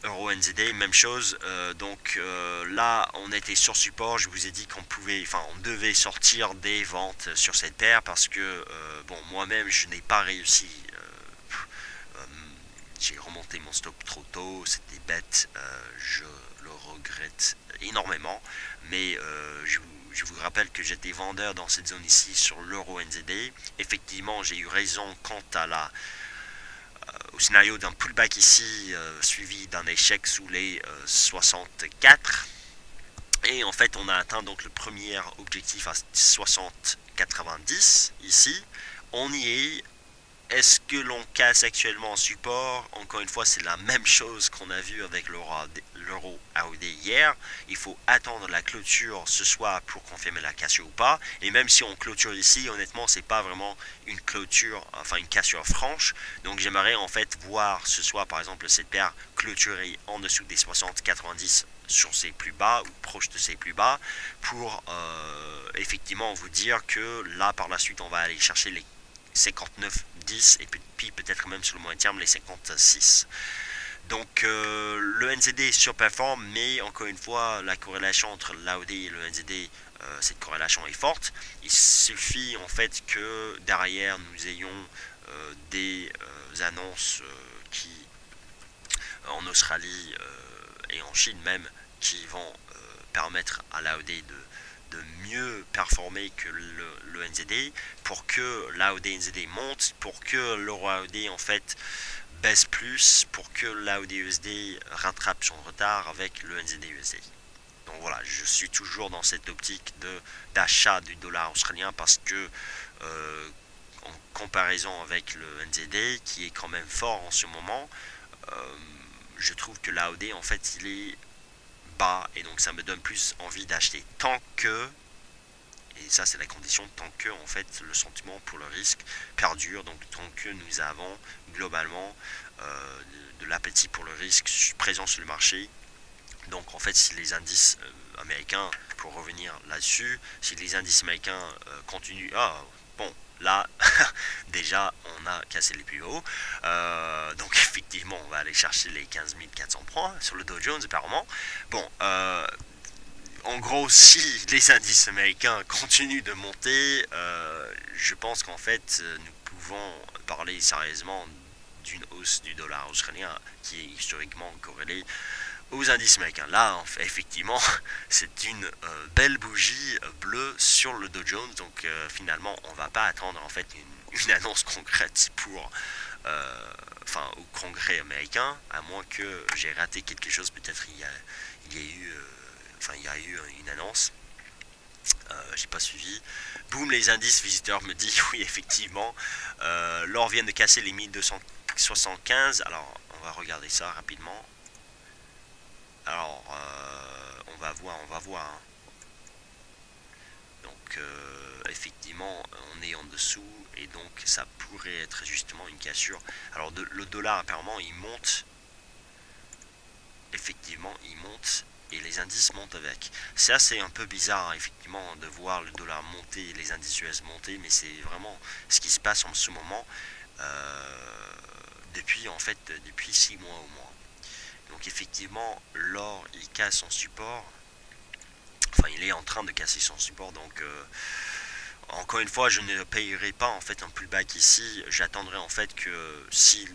Euro NZD, même chose. Là, on était sur support. Je vous ai dit on devait sortir des ventes sur cette paire parce que moi-même, je n'ai pas réussi. J'ai remonté mon stop trop tôt. C'était bête. Je le regrette énormément. Mais je vous rappelle que j'étais vendeur dans cette zone ici sur l'euro NZD. Effectivement, j'ai eu raison quant à au scénario d'un pullback ici, suivi d'un échec sous les 64. Et en fait, on a atteint donc le premier objectif à 60,90 ici. On y est. Est-ce que l'on casse actuellement en support? Encore une fois, c'est la même chose qu'on a vu avec l'euro AUD hier. Il faut attendre la clôture ce soir pour confirmer la cassure ou pas. Et même si on clôture ici, honnêtement, c'est pas vraiment une cassure franche. Donc j'aimerais en fait voir ce soir, par exemple, cette paire clôturer en dessous des 60,90 sur ses plus bas ou proche de ses plus bas pour effectivement vous dire que là par la suite on va aller chercher les 59,10 et puis peut-être même sur le moyen terme les 56. Donc le NZD surperforme, mais encore une fois la corrélation entre l'AUD et le NZD, cette corrélation est forte. Il suffit en fait que derrière nous ayons des annonces qui en Australie et en Chine même qui vont permettre à l'AUD de mieux performer que le NZD pour que l'AUD NZD monte, pour que l'euro AUD en fait baisse plus, pour que l'AUD USD rattrape son retard avec le NZD USD. Donc voilà, je suis toujours dans cette optique d'achat du dollar australien parce que en comparaison avec le NZD qui est quand même fort en ce moment, je trouve que l'AUD en fait il est bas et donc ça me donne plus envie d'acheter tant que, et ça c'est la condition, tant que en fait le sentiment pour le risque perdure, donc tant que nous avons globalement de l'appétit pour le risque présent sur le marché. Donc en fait si les indices américains, pour revenir là-dessus, si les indices américains continuent, là, déjà, on a cassé les plus hauts. Donc, effectivement, on va aller chercher les 15 400 points sur le Dow Jones, apparemment. Bon, en gros, si les indices américains continuent de monter, je pense qu'en fait, nous pouvons parler sérieusement d'une hausse du dollar australien qui est historiquement corrélée aux indices américains. Là, effectivement, c'est une belle bougie bleue sur le Dow Jones. Donc, finalement, on va pas attendre en fait une annonce concrète pour, au Congrès américain, à moins que j'ai raté quelque chose. Peut-être il y a eu une annonce. J'ai pas suivi. Boum, les indices visiteurs me disent oui, effectivement, l'or vient de casser les 1275. Alors, on va regarder ça rapidement. Alors, on va voir. Hein. Donc, effectivement, on est en dessous et donc ça pourrait être justement une cassure. Alors, le dollar, apparemment, il monte. Effectivement, il monte et les indices montent avec. C'est assez un peu bizarre, hein, effectivement, de voir le dollar monter et les indices US monter, mais c'est vraiment ce qui se passe en ce moment depuis 6 mois au moins. Donc effectivement, l'or il casse son support. Enfin, il est en train de casser son support. Donc, encore une fois, je ne payerai pas en fait un pullback ici. J'attendrai en fait que si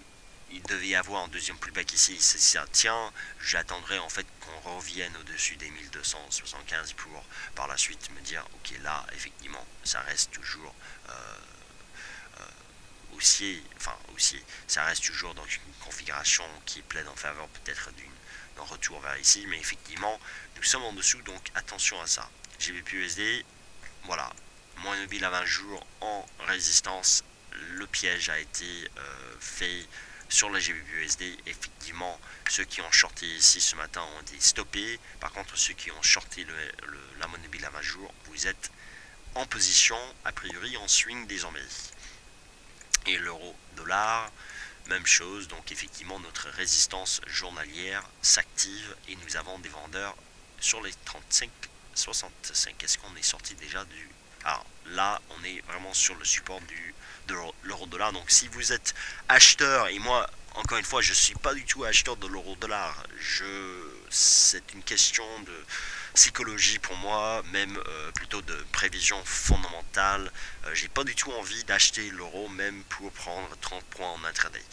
il devait y avoir un deuxième pullback ici, si ça tient, j'attendrai en fait qu'on revienne au-dessus des 1275 pour par la suite me dire ok là effectivement ça reste toujours haussier, ça reste toujours dans une configuration qui est pleine en faveur peut-être d'un retour vers ici, mais effectivement nous sommes en dessous, donc attention à ça. GBP/USD, voilà, moyen mobile à 20 jours en résistance, le piège a été fait sur la GBP/USD. Effectivement, ceux qui ont shorté ici ce matin ont été stoppés. Par contre, ceux qui ont shorté la monnaie mobile à 20 jours, vous êtes en position, a priori, en swing désormais. Et l'euro-dollar, même chose. Donc effectivement, notre résistance journalière s'active et nous avons des vendeurs sur les 35,65. Est-ce qu'on est sorti déjà du... Alors là, on est vraiment sur le support de l'euro-dollar. Donc si vous êtes acheteur, et moi, encore une fois, je ne suis pas du tout acheteur de l'euro-dollar. C'est une question de psychologie pour moi, même plutôt de prévision fondamentale. J'ai pas du tout envie d'acheter l'euro, même pour prendre 30 points en intraday.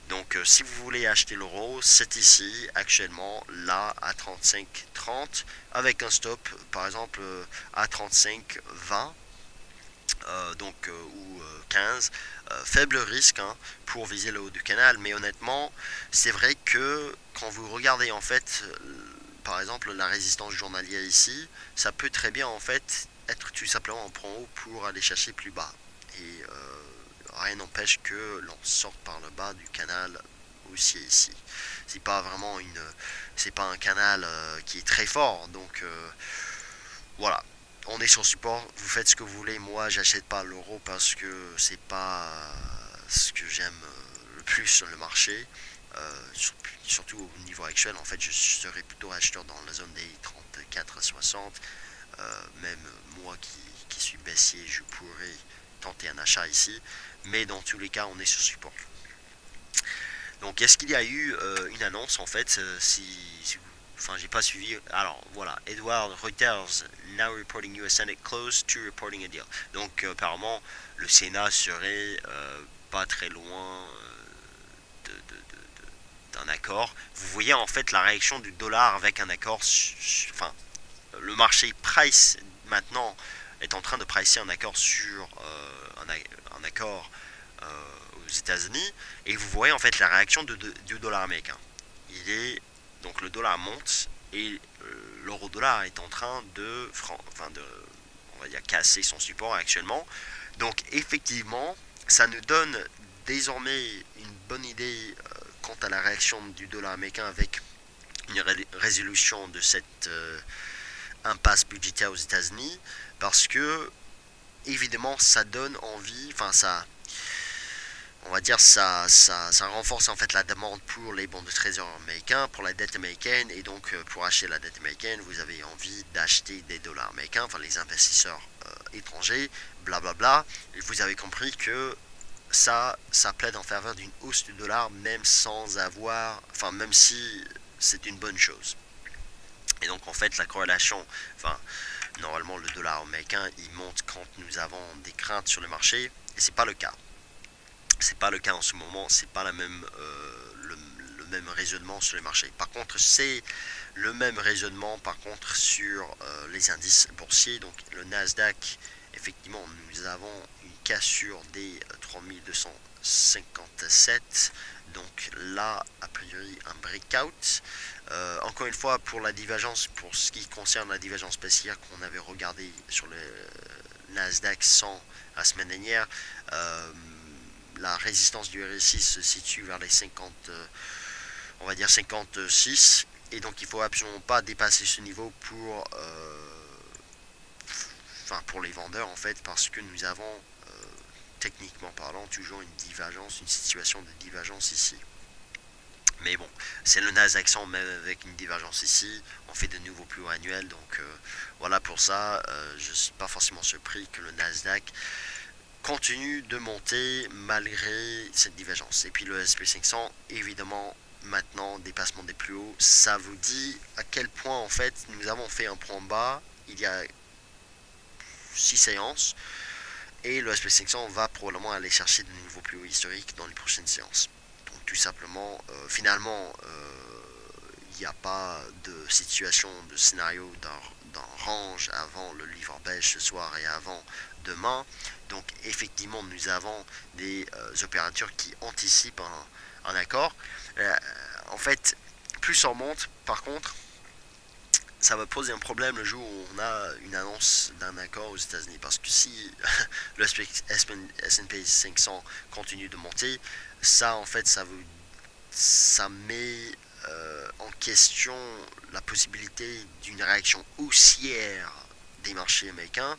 Donc si vous voulez acheter l'euro, c'est ici, actuellement, là, à 35,30, avec un stop, par exemple, à 35,20. Ou 15, faible risque pour viser le haut du canal, mais honnêtement c'est vrai que quand vous regardez en fait par exemple la résistance journalière ici, ça peut très bien en fait être tout simplement en prend haut pour aller chercher plus bas, et rien n'empêche que l'on sorte par le bas du canal aussi ici. C'est pas vraiment c'est pas un canal qui est très fort, donc voilà, on est sur support, vous faites ce que vous voulez. Moi, j'achète pas l'euro parce que c'est pas ce que j'aime le plus sur le marché. Surtout au niveau actuel, en fait, je serais plutôt acheteur dans la zone des 34 à 60. Même moi qui suis baissier, je pourrais tenter un achat ici. Mais dans tous les cas, on est sur support. Donc, est-ce qu'il y a eu une annonce, en fait, j'ai pas suivi. Alors voilà, Edward Reuters now reporting US Senate close to reporting a deal. Donc apparemment le Sénat serait pas très loin d'un accord. Vous voyez en fait la réaction du dollar avec un accord. Le marché price maintenant est en train de pricer un accord sur un accord aux États-Unis, et vous voyez en fait la réaction du dollar américain. Donc le dollar monte et l'euro-dollar est en train on va dire, casser son support actuellement. Donc effectivement, ça nous donne désormais une bonne idée quant à la réaction du dollar américain avec une résolution de cette impasse budgétaire aux États-Unis, parce que évidemment ça donne envie, on va dire ça renforce en fait la demande pour les bons de trésor américains, pour la dette américaine, et donc pour acheter la dette américaine, vous avez envie d'acheter des dollars américains, enfin les investisseurs étrangers, blablabla. Et vous avez compris que ça plaide en faveur d'une hausse du dollar, même même si c'est une bonne chose. Et donc en fait la corrélation, normalement le dollar américain il monte quand nous avons des craintes sur le marché, et c'est pas le cas. C'est pas le cas en ce moment, c'est pas le même raisonnement sur les marchés. Par contre, c'est le même raisonnement sur les indices boursiers. Donc le Nasdaq, effectivement, nous avons une cassure des 3257. Donc là, a priori, un breakout. Encore une fois, pour ce qui concerne la divergence baissière qu'on avait regardé sur le Nasdaq 100 la semaine dernière, la résistance du RSI se situe vers les 56, et donc il ne faut absolument pas dépasser ce niveau pour les vendeurs en fait, parce que nous avons techniquement parlant toujours une situation de divergence ici. Mais bon, c'est le Nasdaq 100 même avec une divergence ici, on fait de nouveaux plus hauts annuels, donc voilà, pour ça je ne suis pas forcément surpris que le Nasdaq continue de monter malgré cette divergence. Et puis le S&P 500, évidemment, maintenant dépassement des plus hauts, ça vous dit à quel point en fait nous avons fait un point bas il y a 6 séances, et le S&P 500 va probablement aller chercher de nouveaux plus hauts historiques dans les prochaines séances. donc tout simplement, finalement, il n'y a pas de situation, de scénario d'un range avant le livre beige ce soir et avant demain. Donc effectivement, nous avons des opérateurs qui anticipent un accord. En fait, plus on monte, par contre, ça va poser un problème le jour où on a une annonce d'un accord aux États-Unis. Parce que si le S&P 500 continue de monter, ça en fait, ça met en question la possibilité d'une réaction haussière des marchés américains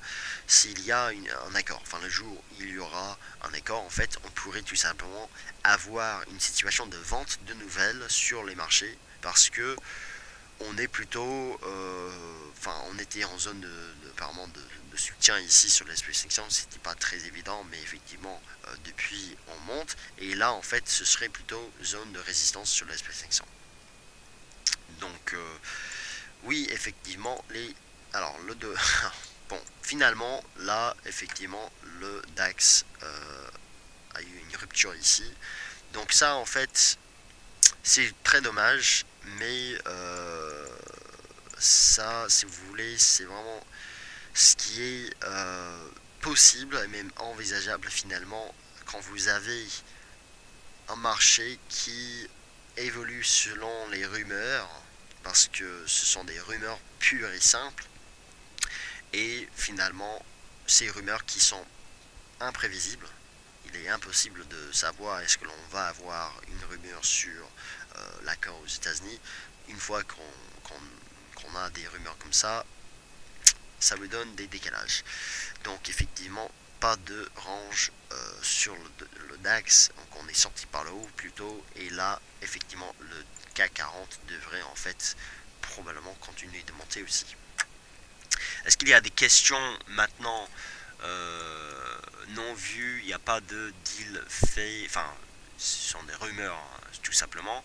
s'il y a un accord. Enfin, le jour où il y aura un accord, en fait, on pourrait tout simplement avoir une situation de vente de nouvelles sur les marchés parce que on est plutôt, on était en zone de soutien ici sur l'SP 500, c'était pas très évident, mais effectivement, depuis on monte, et là en fait, ce serait plutôt zone de résistance sur l'SP 500. Donc, oui, effectivement, alors le 2, bon, finalement, là, effectivement, le DAX a eu une rupture ici. Donc ça, en fait, c'est très dommage, mais ça, si vous voulez, c'est vraiment ce qui est possible et même envisageable finalement quand vous avez un marché qui évolue selon les rumeurs, parce que ce sont des rumeurs pures et simples, et finalement, ces rumeurs qui sont imprévisibles. Il est impossible de savoir est-ce que l'on va avoir une rumeur sur l'accord aux États-Unis. Une fois qu'on a des rumeurs comme ça vous donne des décalages. Donc effectivement, pas de range sur le DAX, donc on est sorti par le haut plutôt, et là, effectivement, le CAC 40 devrait en fait probablement continuer de monter aussi. Est-ce qu'il y a des questions maintenant non vues? Il n'y a pas de deal fait, enfin, ce sont des rumeurs, hein, tout simplement.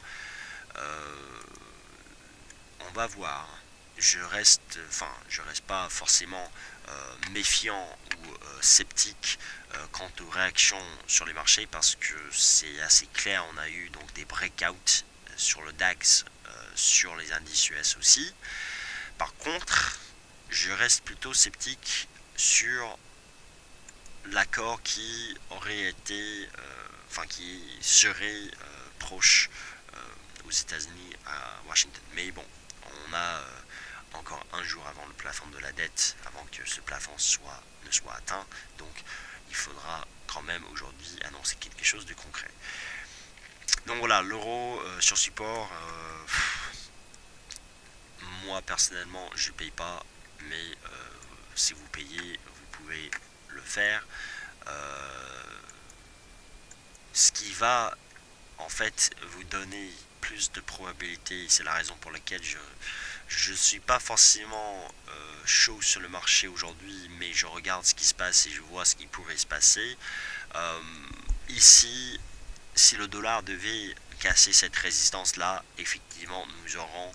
On va voir. Je reste pas forcément méfiant ou sceptique quant aux réactions sur les marchés parce que c'est assez clair. On a eu donc des breakouts sur le DAX, sur les indices US aussi. Par contre, je reste plutôt sceptique sur l'accord qui aurait été, qui serait proche aux États-Unis à Washington. Mais bon, on a encore un jour avant le plafond de la dette, avant que ce plafond ne soit atteint. Donc il faudra quand même aujourd'hui annoncer quelque chose de concret. Donc voilà, l'euro sur support, moi personnellement je ne paye pas, mais si vous payez, vous pouvez le faire. Ce qui va en fait vous donner plus de probabilité, c'est la raison pour laquelle je ne suis pas forcément chaud sur le marché aujourd'hui, mais je regarde ce qui se passe et je vois ce qui pourrait se passer. Ici, si le dollar devait casser cette résistance-là, effectivement, nous aurons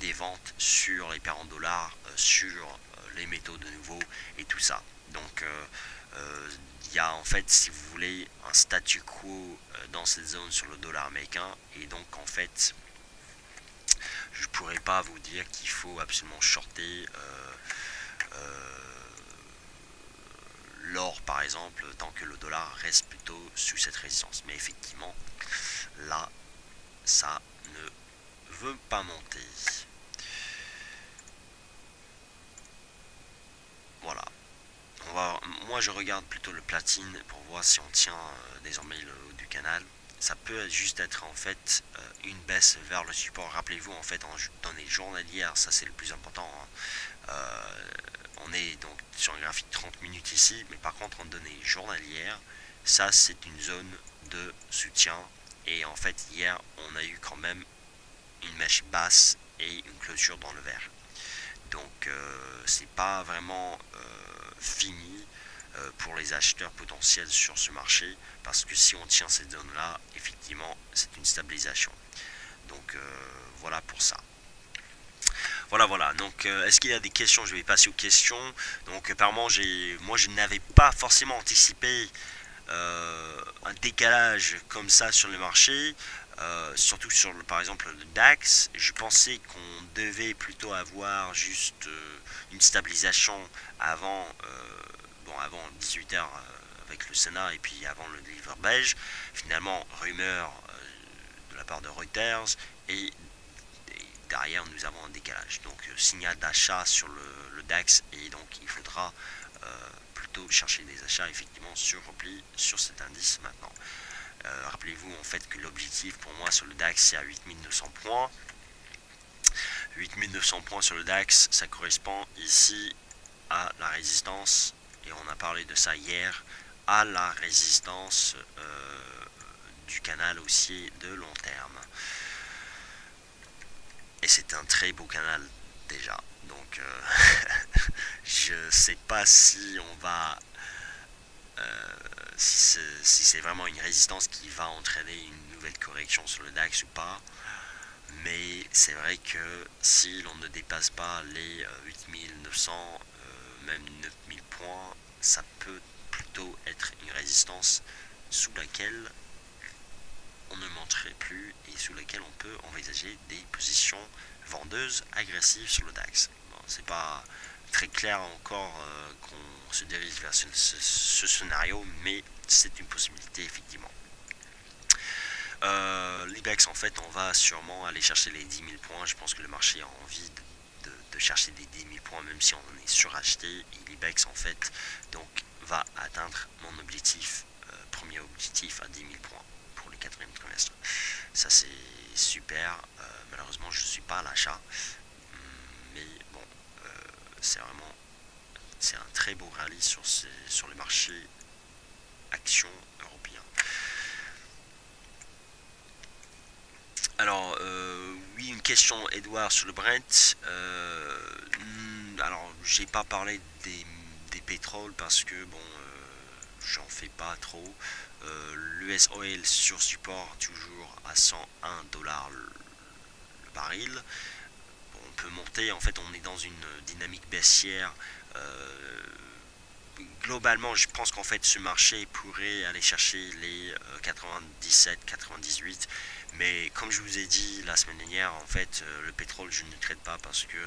des ventes sur les paires en dollars, sur les métaux de nouveau et tout ça. Donc, il y a en fait, si vous voulez, un statu quo dans cette zone sur le dollar américain, et donc en fait, je pourrais pas vous dire qu'il faut absolument shorter l'or par exemple tant que le dollar reste plutôt sous cette résistance. Mais effectivement, là, ça ne veut pas monter. Voilà. Moi je regarde plutôt le platine pour voir si on tient désormais le haut du canal. Ça peut juste être en fait une baisse vers le support. Rappelez-vous en fait en données journalières, ça c'est le plus important. On est donc sur un graphique 30 minutes ici, mais par contre en données journalières, ça c'est une zone de soutien. Et en fait hier on a eu quand même une mèche basse et une clôture dans le vert. Donc c'est pas vraiment fini pour les acheteurs potentiels sur ce marché, parce que si on tient cette zone là, effectivement c'est une stabilisation. Donc voilà pour ça. Voilà, donc est-ce qu'il y a des questions? Je vais passer aux questions. Donc apparemment moi je n'avais pas forcément anticipé un décalage comme ça sur le marché, surtout sur par exemple le DAX. Je pensais qu'on devait plutôt avoir juste une stabilisation avant, avant 18h avec le Sénat et puis avant le livre beige. Finalement, rumeur de la part de Reuters et derrière nous avons un décalage. Donc signal d'achat sur le DAX et donc il faudra plutôt chercher des achats effectivement sur repli sur cet indice maintenant. Rappelez-vous en fait que l'objectif pour moi sur le DAX c'est à 8900 points. 8900 points sur le DAX, ça correspond ici à la résistance, et on a parlé de ça hier, à la résistance du canal haussier de long terme. Et c'est un très beau canal déjà. Donc je sais pas si on va si c'est vraiment une résistance qui va entraîner une nouvelle correction sur le DAX ou pas. Mais c'est vrai que si l'on ne dépasse pas les 8900, même 9000 points, ça peut plutôt être une résistance sous laquelle on ne monterait plus et sous laquelle on peut envisager des positions vendeuses agressives sur le DAX. Bon, c'est pas très clair encore qu'on se dirige vers ce scénario, mais c'est une possibilité effectivement. L'IBEX, en fait, on va sûrement aller chercher les 10 000 points. Je pense que le marché a envie de chercher des 10 000 points, même si on est suracheté. Et l'IBEX, en fait, donc, va atteindre mon objectif, premier objectif à 10 000 points pour le quatrième trimestre. Ça, c'est super. Malheureusement, je ne suis pas à l'achat. Mais bon, c'est un très beau rallye sur le marché actions européen. Alors, oui, une question, Edouard, sur le Brent. Alors, j'ai pas parlé des pétroles parce que, bon, j'en fais pas trop. L'US Oil sur support, toujours à 101 dollars le baril. Bon, on peut monter, en fait, on est dans une dynamique baissière. Globalement, je pense qu'en fait, ce marché pourrait aller chercher les 97, 98. Mais comme je vous ai dit la semaine dernière, en fait, le pétrole, je ne traite pas parce que,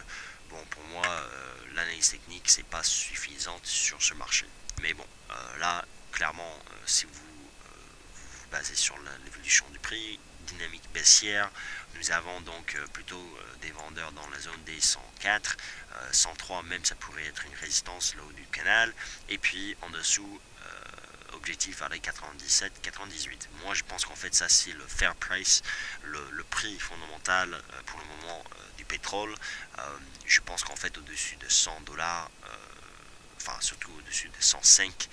bon, pour moi, l'analyse technique, c'est pas suffisante sur ce marché. Mais bon, là, clairement, si vous vous basez sur l'évolution du prix, dynamique baissière, nous avons donc plutôt des vendeurs dans la zone des 104, 103 même, ça pourrait être une résistance, le haut du canal, et puis en dessous, objectif à les 97, 98. Moi, je pense qu'en fait, ça, c'est le fair price, le prix fondamental pour le moment du pétrole. Je pense qu'en fait, au-dessus de 100 dollars, enfin, surtout au-dessus de 105,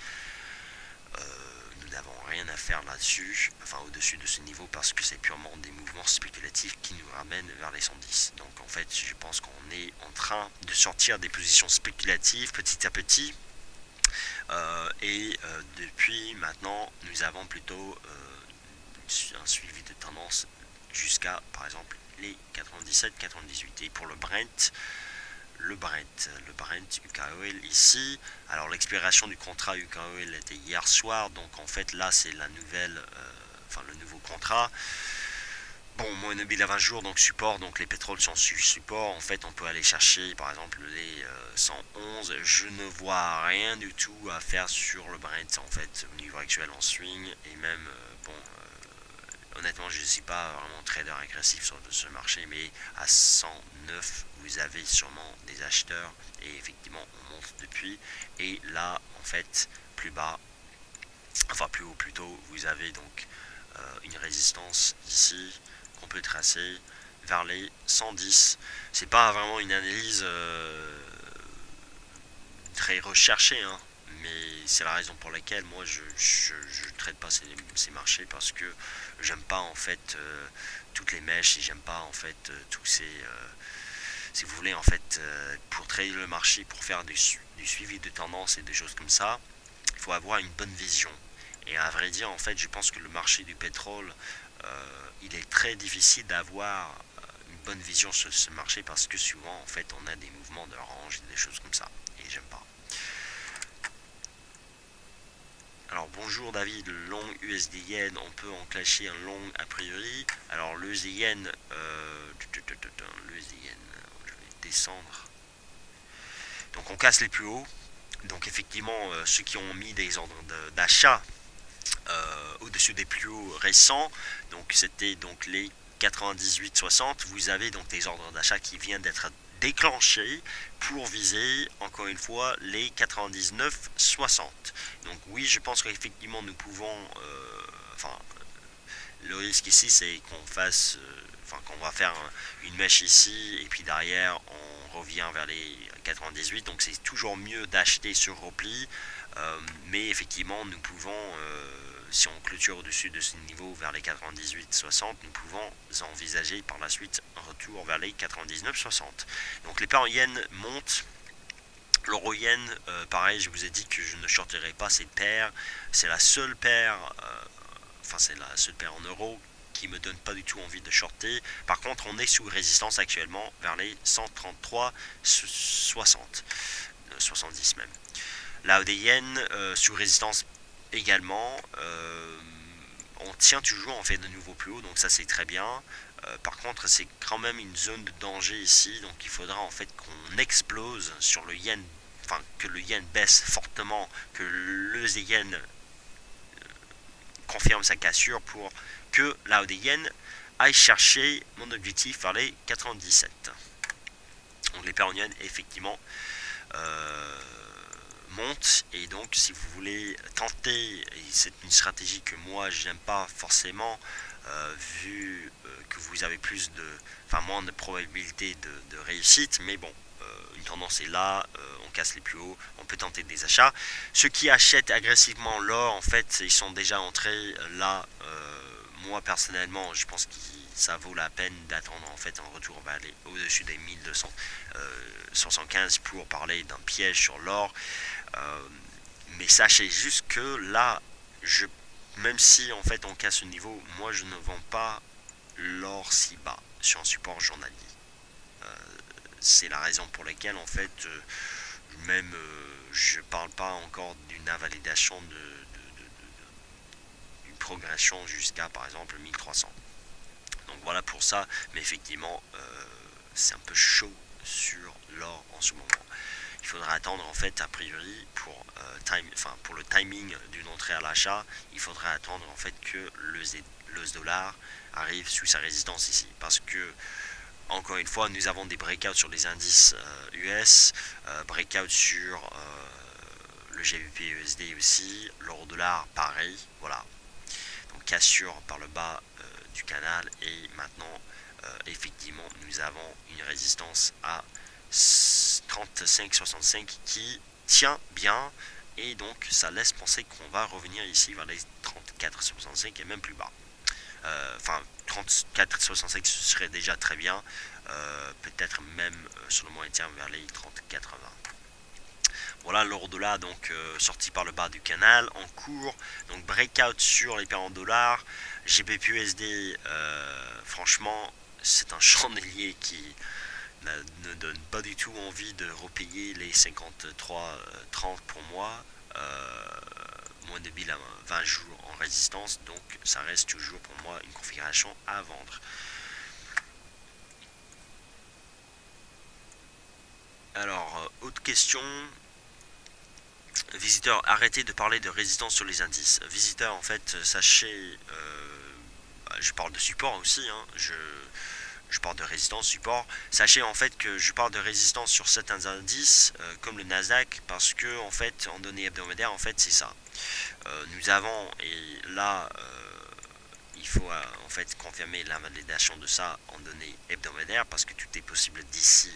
nous n'avons rien à faire là-dessus, enfin au-dessus de ce niveau, parce que c'est purement des mouvements spéculatifs qui nous ramènent vers les 110. Donc en fait, je pense qu'on est en train de sortir des positions spéculatives petit à petit. Depuis maintenant, nous avons plutôt un suivi de tendance jusqu'à, par exemple, les 97-98. Et pour le Brent UK Oil ici. Alors l'expiration du contrat UK Oil était hier soir, donc en fait là c'est la nouvelle, le nouveau contrat. Bon, moins mobile à 20 jours, donc support, donc les pétroles sont sur support. En fait, on peut aller chercher par exemple les 111. Je ne vois rien du tout à faire sur le Brent en fait au niveau actuel en swing, et même honnêtement, je ne suis pas vraiment trader agressif sur ce marché, mais à 109, vous avez sûrement des acheteurs, et effectivement, on monte depuis. Et là, en fait, plus bas, enfin plus haut plutôt, vous avez donc une résistance ici qu'on peut tracer vers les 110. C'est pas vraiment une analyse très recherchée, hein, mais c'est la raison pour laquelle moi je traite pas ces marchés, parce que j'aime pas en fait toutes les mèches, et j'aime pas en fait tous ces si vous voulez en fait pour trader le marché, pour faire du suivi de tendance et des choses comme ça, il faut avoir une bonne vision. Et à vrai dire, en fait, je pense que le marché du pétrole, il est très difficile d'avoir une bonne vision sur ce marché, parce que souvent en fait on a des mouvements de range et des choses comme ça, et j'aime pas. Alors bonjour toujours d'avis de long USD yen, on peut enclencher un long a priori. Alors le USD yen, je vais descendre. Donc on casse les plus hauts. Donc effectivement, ceux qui ont mis des ordres d'achat au-dessus des plus hauts récents, donc c'était donc les 98,60, vous avez donc des ordres d'achat qui viennent d'être déclenchés pour viser encore une fois les 99,60. Donc oui, je pense qu'effectivement nous pouvons, le risque ici c'est qu'on fasse, qu'on va faire une mèche ici et puis derrière on revient vers les 98. Donc c'est toujours mieux d'acheter sur repli, mais effectivement nous pouvons, si on clôture au-dessus de ce niveau vers les 98,60, nous pouvons envisager par la suite un retour vers les 99,60. Donc les paires en yens montent. L'euro yen, pareil, je vous ai dit que je ne shorterai pas cette paire. C'est la seule paire, c'est la seule paire en euros qui me donne pas du tout envie de shorter. Par contre, on est sous résistance actuellement vers les 133,60, 70 même. La des yens sous résistance également. On tient toujours en fait de nouveau plus haut, donc ça c'est très bien. Par contre, c'est quand même une zone de danger ici, donc il faudra en fait qu'on explose sur le yen, que le yen baisse fortement, que le yen confirme sa cassure pour que la des yen aille chercher mon objectif vers les 97. Donc les paires en yen effectivement monte, et donc si vous voulez tenter, et c'est une stratégie que moi je n'aime pas forcément, vu que vous avez moins de probabilité de réussite, mais bon, une tendance est là, on casse les plus hauts, on peut tenter des achats. Ceux qui achètent agressivement l'or, en fait, ils sont déjà entrés là. Moi personnellement, je pense que ça vaut la peine d'attendre en fait un retour au-dessus des 1275 pour parler d'un piège sur l'or. Mais sachez juste que là, même si en fait on casse ce niveau, moi je ne vends pas l'or si bas sur un support journalier. C'est la raison pour laquelle en fait même je parle pas encore d'une invalidation d'une progression jusqu'à par exemple 1300. Donc voilà pour ça, mais effectivement c'est un peu chaud sur l'or en ce moment. Il faudra attendre en fait a priori pour le timing d'une entrée à l'achat, il faudra attendre en fait que le dollar arrive sous sa résistance ici, parce que encore une fois nous avons des breakouts sur les indices US, breakout sur le GBP USD aussi, l'euro dollar pareil, voilà. Donc cassure par le bas du canal, et maintenant effectivement nous avons une résistance à 35,65 qui tient bien, et donc ça laisse penser qu'on va revenir ici vers les 34,65 et même plus bas. 34,65 ce serait déjà très bien, peut-être même sur le moyen terme vers les 34,20. Voilà l'euro dollar donc sorti par le bas du canal en cours, donc breakout sur les paires en dollars. GBP USD, franchement c'est un chandelier qui ne donne pas du tout envie de repayer les 53,30 pour moi. Moins de bilan 20 jours en résistance, donc ça reste toujours pour moi une configuration à vendre. Alors, autre question. Visiteur, arrêtez de parler de résistance sur les indices. Visiteur, en fait, sachez, je parle de support aussi, hein, je parle de résistance, support. Sachez en fait que je parle de résistance sur certains indices, comme le Nasdaq, parce que en fait, en données hebdomadaires, en fait, c'est ça. Nous avons, et là, il faut en fait confirmer l'invalidation de ça en données hebdomadaires, parce que tout est possible d'ici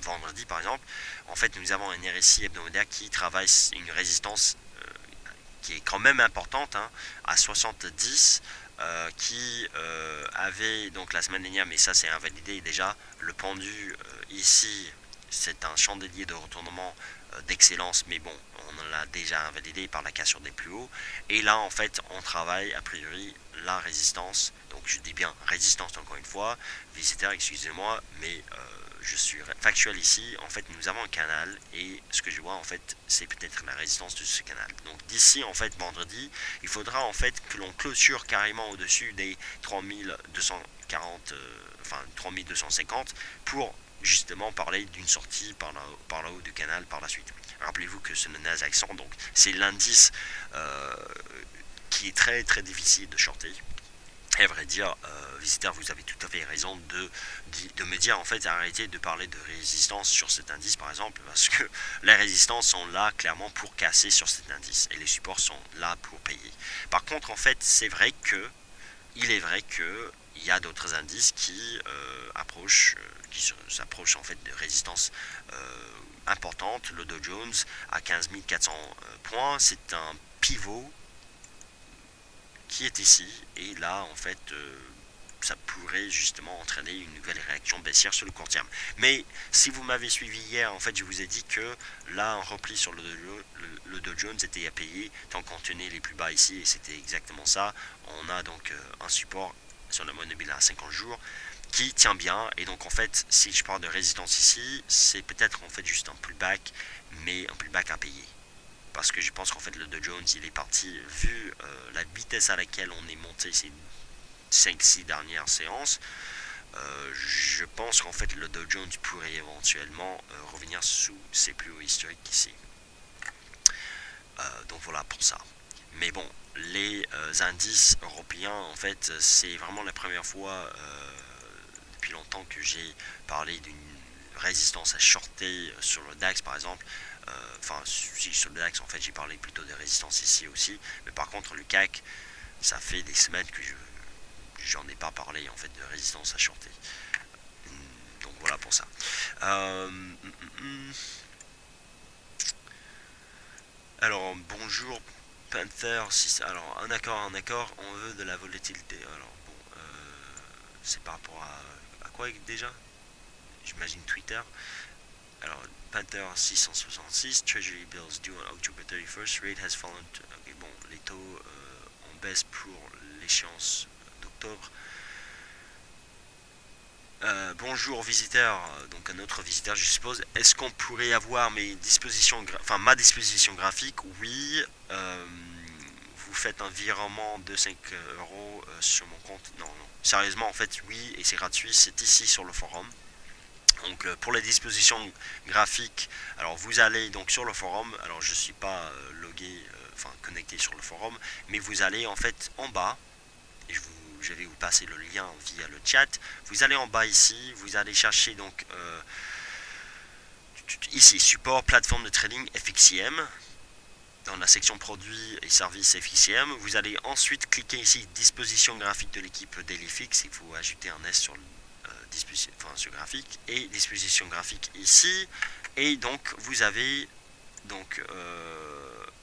vendredi, par exemple. En fait, nous avons un RSI hebdomadaire qui travaille une résistance qui est quand même importante, hein, à 70. Qui avait donc la semaine dernière, mais ça c'est invalidé déjà, le pendu ici c'est un chandelier de retournement d'excellence, mais bon on l'a déjà invalidé par la cassure des plus hauts, et là en fait on travaille a priori la résistance, donc je dis bien résistance encore une fois, visiteur excusez-moi, mais je suis factuel ici, en fait nous avons un canal et ce que je vois en fait c'est peut-être la résistance de ce canal. Donc d'ici en fait vendredi, il faudra en fait que l'on clôture carrément au-dessus des 3240, enfin 3250 pour justement parler d'une sortie par là haut du canal par la suite. Rappelez-vous que c'est le Nasdaq 100, donc c'est l'indice qui est très très difficile de shorter. Et à vrai dire, visiteur, vous avez tout à fait raison de me dire en fait arrêtez de parler de résistance sur cet indice par exemple, parce que les résistances sont là clairement pour casser sur cet indice et les supports sont là pour payer. Par contre en fait il est vrai que il y a d'autres indices qui s'approchent en fait de résistances importantes. Le Dow Jones à 15 400 points, c'est un pivot qui est ici et là en fait ça pourrait justement entraîner une nouvelle réaction baissière sur le court terme. Mais si vous m'avez suivi hier, en fait je vous ai dit que là un repli sur le Dow Jones était à payer tant qu'on tenait les plus bas ici et c'était exactement ça. On a donc un support sur la moyenne mobile à 50 jours qui tient bien et donc en fait si je parle de résistance ici c'est peut-être en fait juste un pullback mais un pullback à payer. Parce que je pense qu'en fait le Dow Jones il est parti, vu la vitesse à laquelle on est monté ces 5-6 dernières séances, je pense qu'en fait le Dow Jones pourrait éventuellement revenir sous ses plus hauts historiques ici. Donc voilà pour ça. Mais bon, les indices européens, en fait, c'est vraiment la première fois depuis longtemps que j'ai parlé d'une résistance à shorter sur le DAX par exemple. Enfin, si sur le DAX, en fait, j'ai parlé plutôt de résistance ici aussi. Mais par contre, le CAC, ça fait des semaines que j'en ai pas parlé, en fait, de résistance à shorter. Donc voilà pour ça. Alors, bonjour Panther. Alors, un accord, on veut de la volatilité. Alors, bon, c'est par rapport à quoi déjà? J'imagine Twitter. Alors, Panther 666, Treasury Bills due on October 31st, rate has fallen. Okay, bon, les taux en baisse pour l'échéance d'octobre. Bonjour visiteur, donc un autre visiteur je suppose. Est-ce qu'on pourrait avoir ma disposition graphique? Oui. Vous faites un virement de 5 euros sur mon compte? Non, non. Sérieusement en fait oui et c'est gratuit, c'est ici sur le forum. Donc pour les dispositions graphiques, alors vous allez donc sur le forum, alors je ne suis pas logué, connecté sur le forum, mais vous allez en fait en bas, et je vais vous passer le lien via le chat, vous allez en bas ici, vous allez chercher donc ici support plateforme de trading FXCM, dans la section produits et services FXCM, vous allez ensuite cliquer ici disposition graphique de l'équipe DailyFix, il faut ajouter un S sur le sur graphique et disposition graphique ici et donc vous avez donc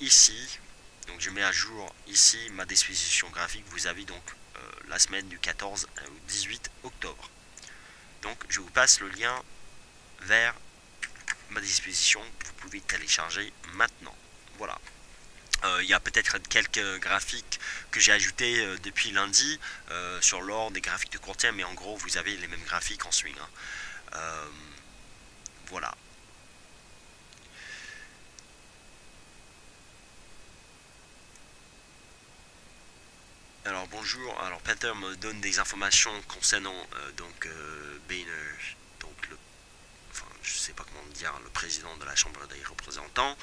ici, donc je mets à jour ici ma disposition graphique, vous avez donc la semaine du 14 au 18 octobre. Donc je vous passe le lien vers ma disposition, vous pouvez télécharger maintenant. Voilà. Il y a peut-être quelques graphiques que j'ai ajoutés depuis lundi sur l'or, des graphiques de court terme, mais en gros vous avez les mêmes graphiques en swing. Voilà. Alors bonjour, alors Panther me donne des informations concernant Boehner, donc je sais pas comment dire, le président de la Chambre des représentants.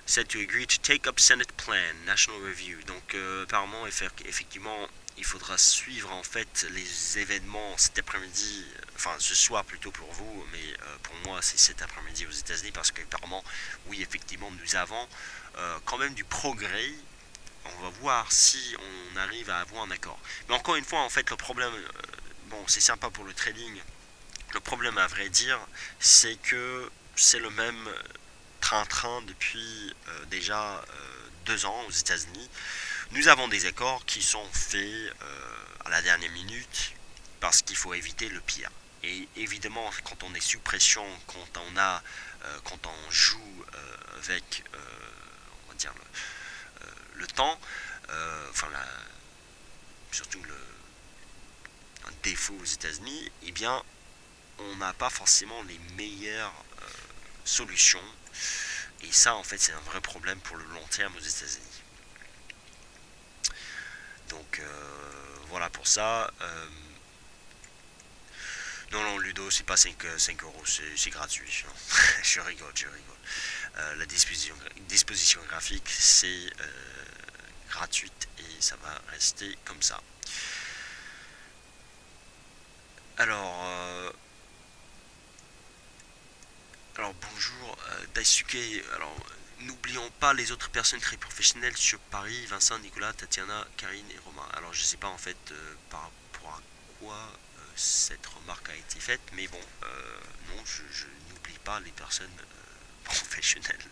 Said to agree to take up Senate Plan, National Review. Donc apparemment, effectivement, il faudra suivre en fait les événements cet après-midi, enfin ce soir plutôt pour vous, mais pour moi c'est cet après-midi aux États-Unis parce qu'apparemment, oui, effectivement, nous avons quand même du progrès. On va voir si on arrive à avoir un accord. Mais encore une fois, en fait, le problème, bon, c'est sympa pour le trading. Le problème, à vrai dire, c'est que c'est le même train-train depuis déjà 2 ans aux États-Unis. Nous avons des accords qui sont faits à la dernière minute parce qu'il faut éviter le pire. Et évidemment, quand on est sous pression, quand on joue avec, on va dire le temps, surtout un défaut aux États-Unis, eh bien, on n'a pas forcément les meilleures solutions. Et ça, en fait, c'est un vrai problème pour le long terme aux États-Unis. Donc voilà pour ça. Non, Ludo, c'est pas 5 euros, c'est gratuit. Je rigole, je rigole. La disposition graphique, c'est gratuite et ça va rester comme ça. Alors, bonjour, Daisuke. Alors, n'oublions pas les autres personnes très professionnelles sur Paris, Vincent, Nicolas, Tatiana, Karine et Romain. Alors, je sais pas en fait par rapport à quoi cette remarque a été faite, mais bon, non, je n'oublie pas les personnes professionnelles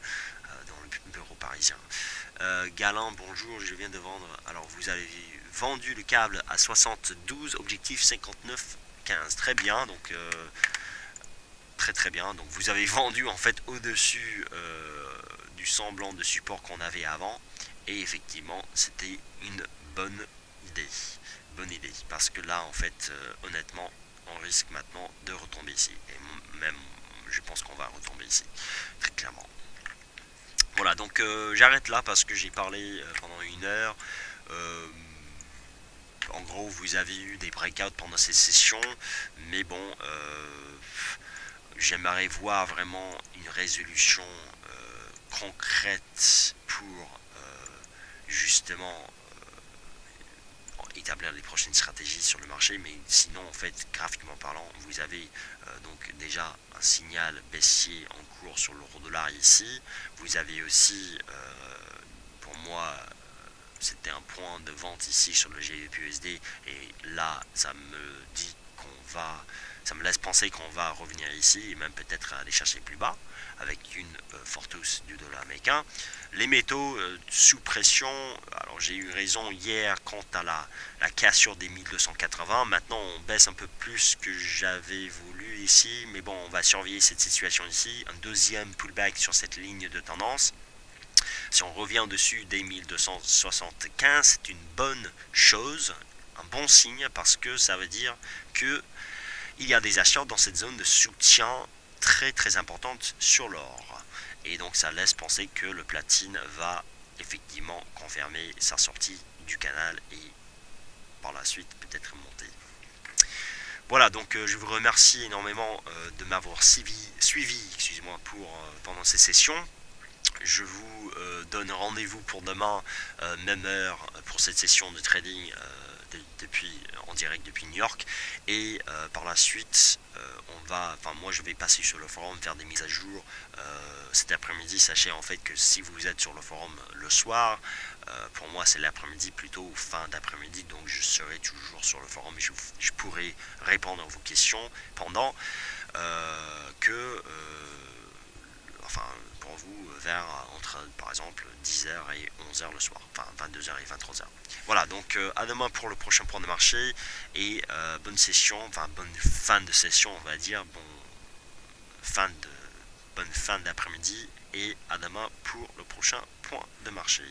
dans le bureau parisien. Galant, bonjour, je viens de vendre. Alors, vous avez vendu le câble à 72, objectif 59, 15. Très bien, donc très bien. Donc, vous avez vendu en fait au-dessus du semblant de support qu'on avait avant. Et effectivement, c'était une bonne idée. Bonne idée. Parce que là, en fait, honnêtement, on risque maintenant de retomber ici. Et même, je pense qu'on va retomber ici. Très clairement. Voilà, donc j'arrête là parce que j'ai parlé pendant 1 heure. En gros, vous avez eu des breakouts pendant cette session, mais bon, j'aimerais voir vraiment une résolution concrète pour justement établir les prochaines stratégies sur le marché. Mais sinon, en fait, graphiquement parlant, vous avez donc déjà un signal baissier en cours sur l'euro-dollar ici. Vous avez aussi, pour moi, c'était un point de vente ici sur le GBP/USD, et là, ça me laisse penser qu'on va revenir ici et même peut-être aller chercher plus bas avec une forte hausse du dollar américain. Les métaux sous pression. Alors j'ai eu raison hier quant à la cassure des 1280. Maintenant on baisse un peu plus que j'avais voulu ici, mais bon, on va surveiller cette situation ici. Un deuxième pullback sur cette ligne de tendance. Si on revient au-dessus des 1275, c'est une bonne chose, un bon signe, parce que ça veut dire que il y a des acheteurs dans cette zone de soutien très importante sur l'or. Et donc ça laisse penser que le platine va effectivement confirmer sa sortie du canal et par la suite peut-être monter. Voilà, donc je vous remercie énormément de m'avoir suivi pendant ces sessions. Je vous donne rendez-vous pour demain, même heure, pour cette session de trading en direct depuis New York. Et par la suite, moi je vais passer sur le forum, faire des mises à jour cet après-midi. Sachez en fait que si vous êtes sur le forum le soir, pour moi c'est l'après-midi, plutôt fin d'après-midi, donc je serai toujours sur le forum et je pourrai répondre à vos questions pendant pour vous vers entre par exemple 10h et 11h le soir, enfin 22h et 23h. Voilà, donc à demain pour le prochain point de marché et bonne session, enfin bonne fin de session on va dire, bonne fin d'après-midi et à demain pour le prochain point de marché.